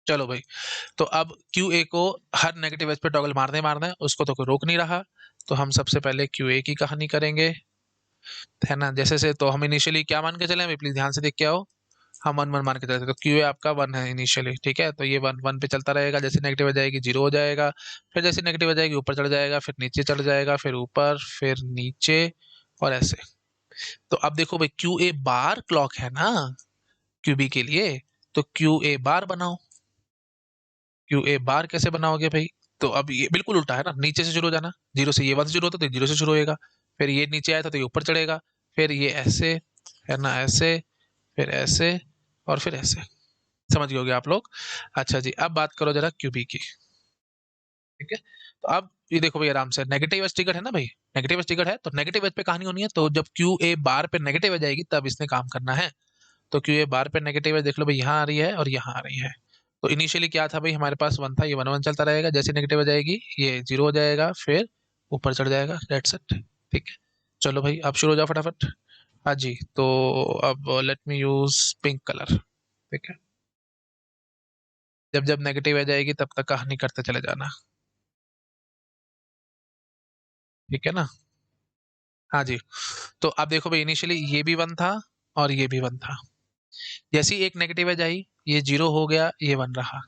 चलो भाई, तो अब क्यू ए को हर नेगेटिव एज पे टॉगल मारने मारना है, उसको तो कोई रोक नहीं रहा। तो हम सबसे पहले क्यू ए की कहानी करेंगे, है ना। जैसे से तो हम इनिशियली क्या मान के चले, अभी प्लीज ध्यान से देख के आओ, हम वन वन मान के चलते हैं, तो क्यू ए आपका वन है इनिशियली। ठीक है, तो ये वन वन पे चलता रहेगा, जैसे नेगेटिव आ जाएगी जीरो हो जाएगा, फिर जैसे नेगेटिव आ जाएगी ऊपर चढ़ जाएगा, फिर नीचे चढ़ जाएगा, फिर ऊपर, फिर नीचे, और ऐसे। तो अब देखो भाई, क्यू ए बार क्लॉक है ना क्यूबी के लिए, तो क्यू ए बार बनाओ। क्यू ए बार कैसे बनाओगे भाई, तो अब ये बिल्कुल उल्टा है ना, नीचे से शुरू हो जाना, जीरो से, ये वन से शुरू होता तो जीरो से शुरू होएगा, फिर ये नीचे आया था तो ये ऊपर चढ़ेगा, फिर ये ऐसे, है ना, ऐसे, फिर ऐसे, और फिर ऐसे। समझ गए होगे आप लोग। अच्छा जी, अब बात करो जरा क्यूबी की। ठीक है, तो अब ये देखो भाई, आराम से नेगेटिव एज टिकट है ना भाई, नेगेटिव एज टिकट है, तो नेगेटिव एज पे कहानी होनी है, तो जब क्यू ए बार पे नेगेटिव एज आएगी तब इसने काम करना है। तो क्यू ए बार पे नेगेटिव एज देख लो भाई, यहाँ आ रही है और यहाँ आ रही है। तो इनिशियली क्या था भाई, हमारे पास 1 था, ये 1 1 चलता रहेगा, जैसे नेगेटिव हो जाएगी ये 0 हो जाएगा, फिर ऊपर चढ़ जाएगा, दैट्स इट। ठीक है, चलो भाई आप शुरू हो जाओ फटाफट। हाँ जी, तो अब let me use pink colour. ठीक है, जब जब नेगेटिव आ जाएगी तब तक कहानी करते चले जाना। ठीक है ना। हाँ जी, तो आप देखो भाई, इनिशियली ये भी 1 था और ये भी 1 था। जैसी एक नेगेटिव एज आई, ये 0 हो गया, ये 1 रहा।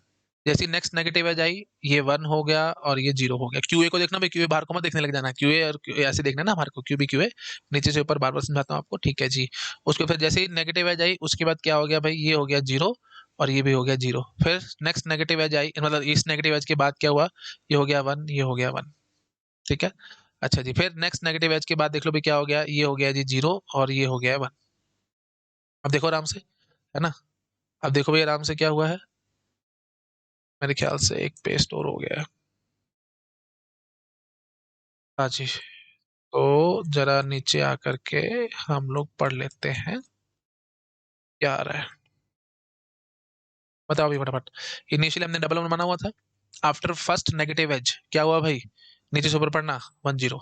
जैसी नेक्स्ट नेगेटिव एज आई, ये 1 हो गया और ये 0 हो गया। क्यूए को देखना भाई, क्यूए बाहर को मत देखने लग जाना, क्यूए और QA ऐसे देखना ना बाहर को, क्यूबी क्यूए, नीचे से ऊपर बार बार समझाता हूँ आपको। ठीक है जी, उसके फिर जैसे ही नेगेटिव एज आई, उसके बाद क्या हो गया भाई, ये हो गया 0 और ये भी हो गया 0। फिर नेक्स्ट नेगेटिव एज आई, मतलब इस नेगेटिव एज के बाद क्या हुआ, ये हो गया 1, ये हो गया 1। ठीक है, अच्छा जी, फिर नेक्स्ट नेगेटिव एज के बाद देख लो भी क्या हो गया, ये हो गया जी 0 और ये हो गया 1। अब देखो आराम से, है ना। अब देखो भाई आराम से क्या हुआ है, मेरे ख्याल से एक पेस्ट और हो गया है। हाँ जी, तो जरा नीचे आकर के हम लोग पढ़ लेते हैं क्या आ रहा है। बताओ भी फटाफट। इनिशियली हमने डबल वन बना हुआ था, आफ्टर फर्स्ट नेगेटिव एज क्या हुआ भाई, नीचे से ऊपर पढ़ना 1 0।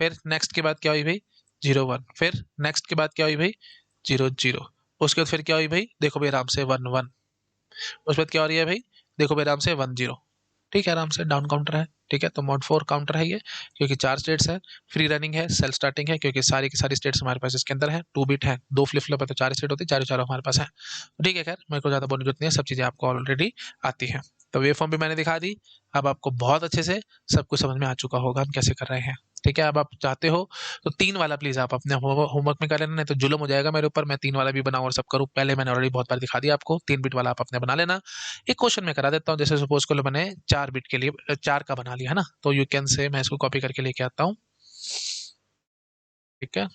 फिर नेक्स्ट के बाद क्या हुई भाई, 0 1। फिर नेक्स्ट के बाद क्या हुई भाई, 0 0। उसके बाद फिर क्या हुई भाई, देखो भाई आराम से 1 1। उसके बाद क्या हो रही है भाई, देखो भाई आराम से 1 0। ठीक है, आराम से डाउन काउंटर है। ठीक है, तो मोड 4 काउंटर है ये, क्योंकि 4 स्टेट्स है। फ्री रनिंग है, सेल्फ स्टार्टिंग है, क्योंकि सारी की सारी स्टेट्स हमारे पास इसके अंदर है। 2 बिट है, 2 फ्लिप फ्लॉप है, तो 4 स्टेट होती है, चारों चारों हमारे पास है। तो ठीक है, खैर मेरे को ज़्यादा बोलने की जरूरत नहीं है, सब चीज़ें आपको ऑलरेडी आती हैं। तो वेव फॉर्म भी मैंने दिखा दी, अब आपको बहुत अच्छे से सब कुछ समझ में आ चुका होगा हम कैसे कर रहे हैं। ठीक है, अब आप चाहते हो तो 3 वाला प्लीज आप अपने होमवर्क में कर लेना, नहीं तो जुल्म हो जाएगा मेरे ऊपर, मैं 3 वाला भी बनाऊं और सब करूं। पहले मैंने ऑलरेडी बहुत बार दिखा दिया आपको, 3 बिट वाला आप अपने बना लेना। एक क्वेश्चन मैं करा देता हूँ, जैसे सपोज को मैंने 4 बिट के लिए 4 का बना लिया है ना, तो यू कैन से मैं इसको कॉपी करके लेके आता हूँ। ठीक है,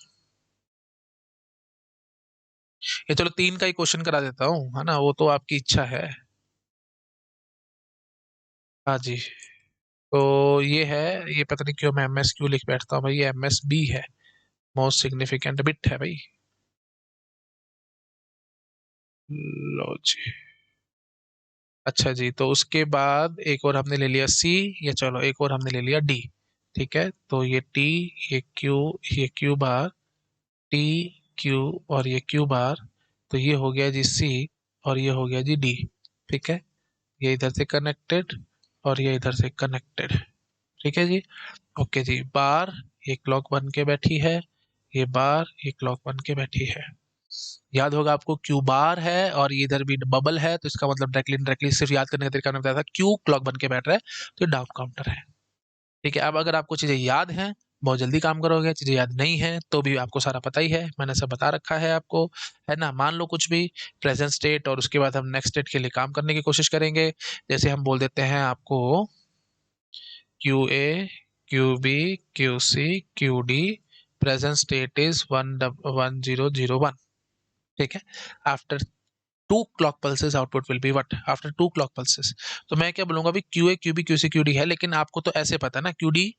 ये चलो 3 का ही क्वेश्चन करा देता हूँ, है ना, वो तो आपकी इच्छा है। हाँ जी, तो ये है, ये पता नहीं क्यों मैं एम एस क्यू लिख बैठता हूँ भाई, ये एम एस बी है, मोस्ट सिग्निफिकेंट बिट है भाई। लो जी, अच्छा जी, तो उसके बाद एक और हमने ले लिया सी, ये चलो एक और हमने ले लिया डी। ठीक है, तो ये टी, ये क्यू बार, टी क्यू और ये क्यू बार, तो ये हो गया जी सी और ये हो गया जी डी। ठीक है, ये इधर से कनेक्टेड और ये इधर से कनेक्टेड। ठीक है जी, ओके जी, बार एक क्लॉक बन के बैठी है, ये बार एक क्लॉक बन के बैठी है। याद होगा आपको, क्यू बार है और ये इधर भी बबल है, तो इसका मतलब डायरेक्टली इनडायरेक्टली सिर्फ याद करने का तरीका मैंने बताया था, क्यू क्लॉक बन के बैठ रहा है, तो डाउन काउंटर है। ठीक है, अब अगर आपको चीजें याद हैं, बहुत जल्दी काम करोगे, चीजें याद नहीं है तो भी आपको सारा पता ही है, मैंने सब बता रखा है आपको, है ना। मान लो कुछ भी प्रेजेंट स्टेट, और उसके बाद हम नेक्स्ट स्टेट के लिए काम करने की कोशिश करेंगे। जैसे हम बोल देते हैं आपको Q A, Q B, Q C, Q D, present state is 1 1 0 0 1। ठीक है, after 2 clock pulses output will be what, after 2 clock pulses. तो मैं क्या बोलूंगा अभी, Q A, Q B, Q C, Q D है, लेकिन आपको तो ऐसे पता है ना, Q D,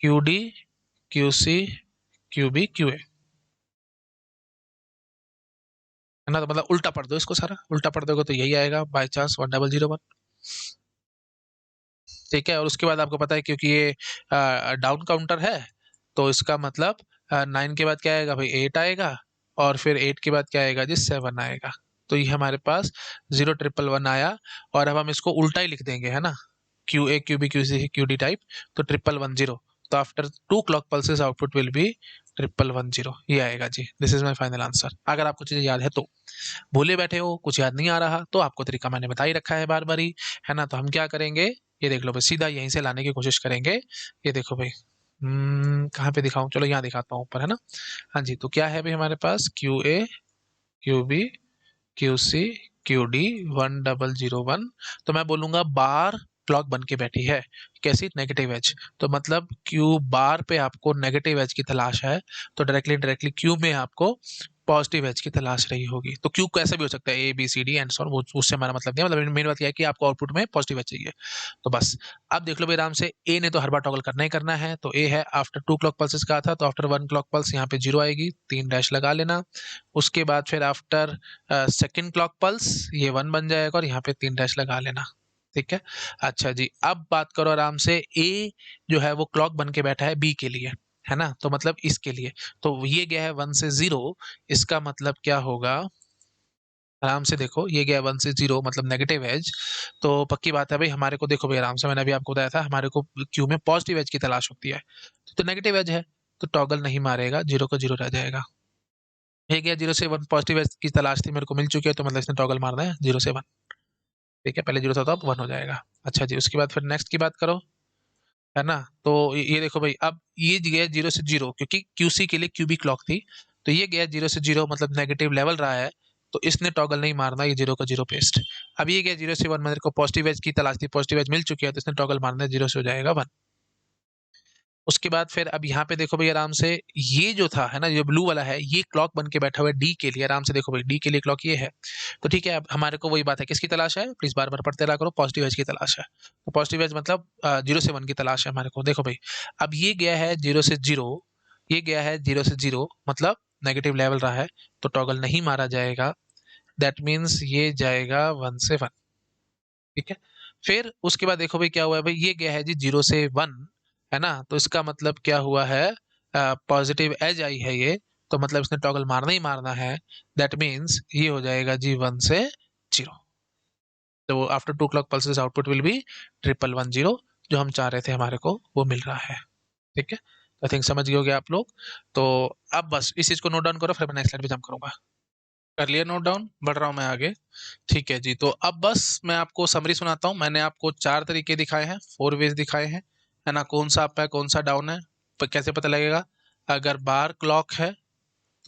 Q D, Q C, Q B, Q A, है ना। तो मतलब उल्टा पढ़ दो इसको, सारा उल्टा पढ़ दोगे तो यही आएगा, बाई चांस 1 0 0 1। ठीक है, और उसके बाद आपको पता है, क्योंकि ये डाउन काउंटर है, तो इसका मतलब 9 के बाद क्या आएगा भाई, 8 आएगा, और फिर 8 के बाद क्या आएगा जी, 7 आएगा। तो ये हमारे पास 0 1 1 1 आया, और अब हम इसको उल्टा ही लिख देंगे, है ना, Q A, Q B, Q C, Q D type, तो 1 1 1 0। तो after 2 clock pulses output will be 1 1 1 0, ये आएगा जी। This is my final answer, अगर आपको चीजें याद है तो। भूले बैठे हो, कुछ याद नहीं आ रहा, तो आपको तरीका मैंने बता ही रखा है बार बार ही, है ना। तो हम क्या करेंगे, ये देख लो भाई, सीधा यहीं से लाने की कोशिश करेंगे। ये देखो भाई, कहाँ पे दिखाऊं, चलो यहाँ दिखाता हूँ ऊपर, है ना। हाँ जी, तो क्या है भाई हमारे पास, Q A, Q B, Q C, Q D, 1 0 0 1। तो मैं बोलूंगा बार क्लॉक बन के बैठी है, कैसी, नेगेटिव एज। तो मतलब क्यू बार पे आपको नेगेटिव एज की तलाश है, तो डायरेक्टली डायरेक्टली क्यू में आपको पॉजिटिव एज की तलाश रही होगी। तो क्यू कैसा भी हो सकता है, A B C D and so on, वो उससे हमारा मतलब नहीं है, मतलब मेन बात यह है कि आपको आउटपुट में पॉजिटिव एज चाहिए। तो बस अब देख लो भाई आराम से, ए ने तो हर बार टॉगल करना ही करना है, तो ए है आफ्टर 2 क्लॉक पल्सेस का था, तो आफ्टर 1 क्लॉक पल्स यहाँ पे 0 आएगी, 3 डैश लगा लेना। उसके बाद फिर आफ्टर सेकेंड क्लॉक पल्स ये 1 बन जाएगा और यहाँ पे 3 डैश लगा लेना। ठीक है। अच्छा जी, अब बात करो आराम से, ए जो है वो क्लॉक बन के बैठा है बी के लिए, है ना, तो मतलब इसके लिए, तो ये गया है 1 से 0, इसका मतलब क्या होगा, आराम से देखो, ये गया 1 से 0 मतलब नेगेटिव एज, तो पक्की बात है भाई हमारे को, देखो भाई आराम से, मैंने अभी आपको बताया था हमारे को क्यू में पॉजिटिव एज की तलाश होती है, तो नेगेटिव एज है तो टॉगल नहीं मारेगा, 0 का 0 रह जाएगा। ये गया 0 से 1, पॉजिटिव एज की तलाश थी, मेरे को मिल चुकी है, तो मतलब इसने टॉगल मारना है 0 से 1। ठीक है, पहले 0 था तो अब 1 हो जाएगा। अच्छा जी, उसके बाद फिर नेक्स्ट की बात करो, है ना, तो ये देखो भाई, अब ये गया 0 से 0, क्योंकि क्यूसी के लिए क्यूबी क्लॉक थी, तो ये गया 0 से 0 मतलब नेगेटिव लेवल रहा है, तो इसने टॉगल नहीं मारना, ये 0 का 0 पेस्ट। अब ये गया 0 से 1, मेरे को पॉजिटिव एज की तलाश थी, पॉजिटिव एज मिल चुकी है, तो इसने टॉगल मारना है, 0 से हो जाएगा 1। उसके बाद फिर अब यहाँ पे देखो भाई आराम से, ये जो था है ना, ये ब्लू वाला है, ये क्लॉक बन के बैठा हुआ है डी के लिए, आराम से देखो भाई डी के लिए क्लॉक ये है, तो ठीक है, अब हमारे को वही बात है, किसकी तलाश है, प्लीज बार बार पढ़ते रहा करो, पॉजिटिव एज की तलाश है, तो पॉजिटिव एज मतलब 0 से 1 की तलाश है हमारे को। देखो भाई, अब ये गया है 0 से 0, ये गया है 0 से 0 मतलब नेगेटिव लेवल रहा है, तो टॉगल नहीं मारा जाएगा, दैट मीन्स ये जाएगा 1 से 1। ठीक है, फिर उसके बाद देखो भाई क्या हुआ है, भाई ये गया है जी 0 से 1, है ना, तो इसका मतलब क्या हुआ है, पॉजिटिव एज आई है ये, तो मतलब इसने टॉगल मारना ही मारना है, दैट मीन्स ये हो जाएगा जी 1 से 0। तो after 2 clock pulses output will B 1110, जो हम चाह रहे थे हमारे को वो मिल रहा है। ठीक है, आई थिंक समझ गए होगे आप लोग। तो अब बस इस चीज को नोट डाउन करो, फिर मैं नेक्स्ट स्लाइड पे जंप करूंगा। कर लिया नोट डाउन, बढ़ रहा हूँ मैं आगे। ठीक है जी, तो अब बस मैं आपको समरी सुनाता हूँ। मैंने आपको 4 तरीके दिखाए हैं, 4 वेज दिखाए हैं, है ना, कौन सा अप है कौन सा डाउन है, पर कैसे पता लगेगा, अगर बार क्लॉक है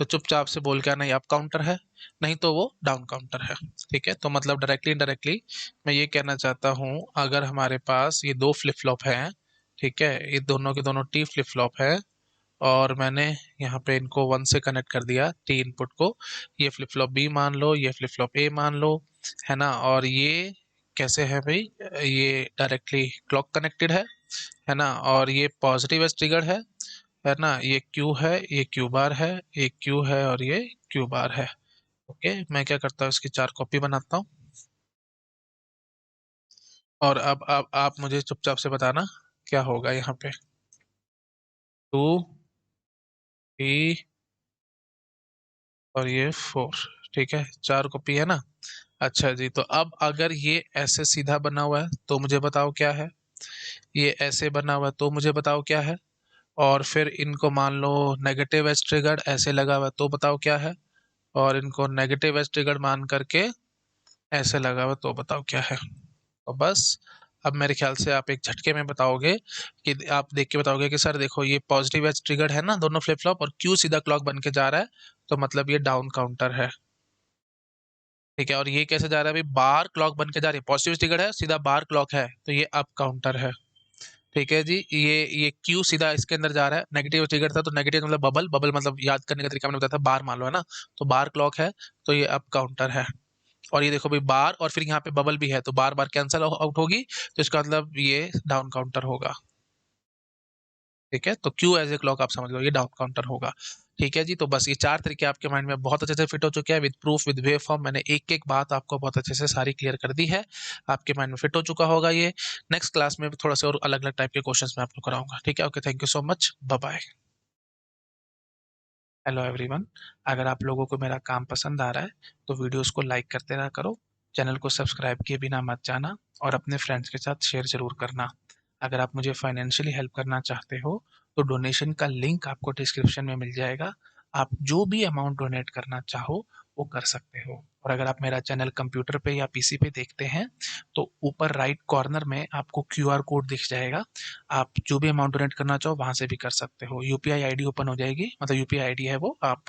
तो चुपचाप से बोल के आना ये अप काउंटर है, नहीं तो वो डाउन काउंटर है। ठीक है, तो मतलब डायरेक्टली इनडायरेक्टली मैं ये कहना चाहता हूँ, अगर हमारे पास ये 2 फ्लिप फ्लॉप हैं, ठीक है, ये दोनों के दोनों टी फ्लिप फ्लॉप है, और मैंने यहाँ पे इनको 1 से कनेक्ट कर दिया टी इनपुट को, ये फ्लिप फ्लॉप बी मान लो, ये फ्लिप फ्लॉप ए मान लो, है ना, और ये कैसे है भाई, ये डायरेक्टली क्लॉक कनेक्टेड है ना, और ये पॉजिटिव एज ट्रिगर्ड है ना, ये क्यू है, ये क्यू बार है, ये क्यू है और ये क्यू बार है। ओके, मैं क्या करता हूँ, इसकी 4 कॉपी बनाता हूँ, और अब आप मुझे चुपचाप से बताना क्या होगा यहाँ पे, 2, 3 और ये 4। ठीक है, 4 कॉपी है ना। अच्छा जी, तो अब अगर ये ऐसे सीधा बना हुआ है तो मुझे बताओ क्या है, ये ऐसे बना हुआ है तो मुझे बताओ क्या है, और फिर इनको मान लो नेगेटिव एज ट्रिगर्ड ऐसे लगा हुआ है तो बताओ क्या है, और इनको नेगेटिव एज ट्रिगर्ड मान करके ऐसे लगा हुआ है तो बताओ क्या है। तो बस अब मेरे ख्याल से आप एक झटके में बताओगे, कि आप देख के बताओगे कि सर देखो ये पॉजिटिव एज ट्रिगर्ड है ना दोनों फ्लिप फ्लॉप, और क्यू सीधा क्लॉक बन के जा रहा है, तो मतलब ये डाउन काउंटर है। ठीक है, और ये कैसे जा रहा है भाई, बार क्लॉक बन के जा रही है, पॉजिटिव ट्रिगर है, सीधा बार क्लॉक है, तो ये अप काउंटर है। ठीक है जी, ये क्यू सीधा इसके अंदर जा रहा है, नेगेटिव ट्रिगर था, तो नेगेटिव मतलब बबल, बबल मतलब याद करने का तरीका मैंने बताया था, बार मान लो, है ना, तो बार क्लॉक है, तो ये अप काउंटर है। और ये देखो भाई बार, और फिर यहाँ पे बबल भी है, तो बार बार कैंसिल आउट होगी, तो इसका मतलब ये डाउन काउंटर होगा। ठीक है, तो क्यू एज ए क्लॉक आप समझ लो ये डाउन काउंटर होगा। ठीक है जी, तो बस ये 4 तरीके आपके माइंड में बहुत अच्छे से फिट हो चुके हैं, with proof with wave form, मैंने एक एक बात आपको बहुत अच्छे से सारी क्लियर कर दी है, आपके माइंड में फिट हो चुका होगा ये। नेक्स्ट क्लास में थोड़ा सा और अलग अलग टाइप के क्वेश्चंस मैं आपको कराऊंगा। ठीक है, okay, thank you so much, bye bye. Hello everyone, अगर आप लोगों को मेरा काम पसंद आ रहा है तो वीडियोस को लाइक करते रहा करो, चैनल को सब्सक्राइब किए बिना मत जाना, और अपने फ्रेंड्स के साथ शेयर ज़रूर करना। अगर आप मुझे फाइनेंशियली हेल्प करना चाहते हो तो डोनेशन का लिंक आपको डिस्क्रिप्शन में मिल जाएगा, आप जो भी अमाउंट डोनेट करना चाहो वो कर सकते हो। और अगर आप मेरा चैनल कंप्यूटर पे या पीसी पे देखते हैं तो ऊपर राइट कॉर्नर में आपको क्यूआर कोड दिख जाएगा, आप जो भी अमाउंट डोनेट करना चाहो वहाँ से भी कर सकते हो। यूपीआई आईडी ओपन हो जाएगी, मतलब यूपीआई आईडी है वो, आप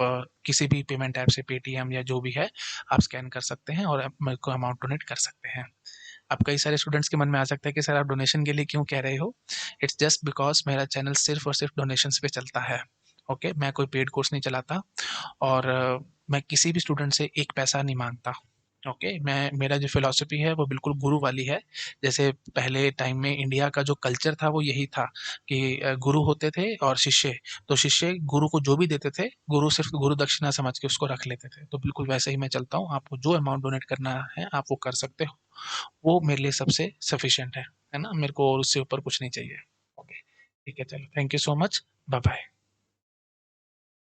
किसी भी पेमेंट ऐप से पेटीएम या जो भी है आप स्कैन कर सकते हैं और मेरे को अमाउंट डोनेट कर सकते हैं। अब कई सारे स्टूडेंट्स के मन में आ सकता है कि सर आप डोनेशन के लिए क्यों कह रहे हो, इट्स जस्ट बिकॉज मेरा चैनल सिर्फ और सिर्फ डोनेशंस पे चलता है। ओके, मैं कोई पेड कोर्स नहीं चलाता और मैं किसी भी स्टूडेंट से एक पैसा नहीं मांगता। ओके, मैं मेरा जो फिलॉसफी है वो बिल्कुल गुरु वाली है। जैसे पहले टाइम में इंडिया का जो कल्चर था वो यही था कि गुरु होते थे और शिष्य। तो शिष्य गुरु को जो भी देते थे, गुरु सिर्फ गुरु दक्षिणा समझ के उसको रख लेते थे। तो बिल्कुल वैसे ही मैं चलता हूँ। आपको जो अमाउंट डोनेट करना है आप वो कर सकते हो, वो मेरे लिए सबसे सफिशिएंट है ना? मेरे को और उससे ऊपर कुछ नहीं चाहिए। ओके, ठीक है, चलो, thank you so much, bye bye.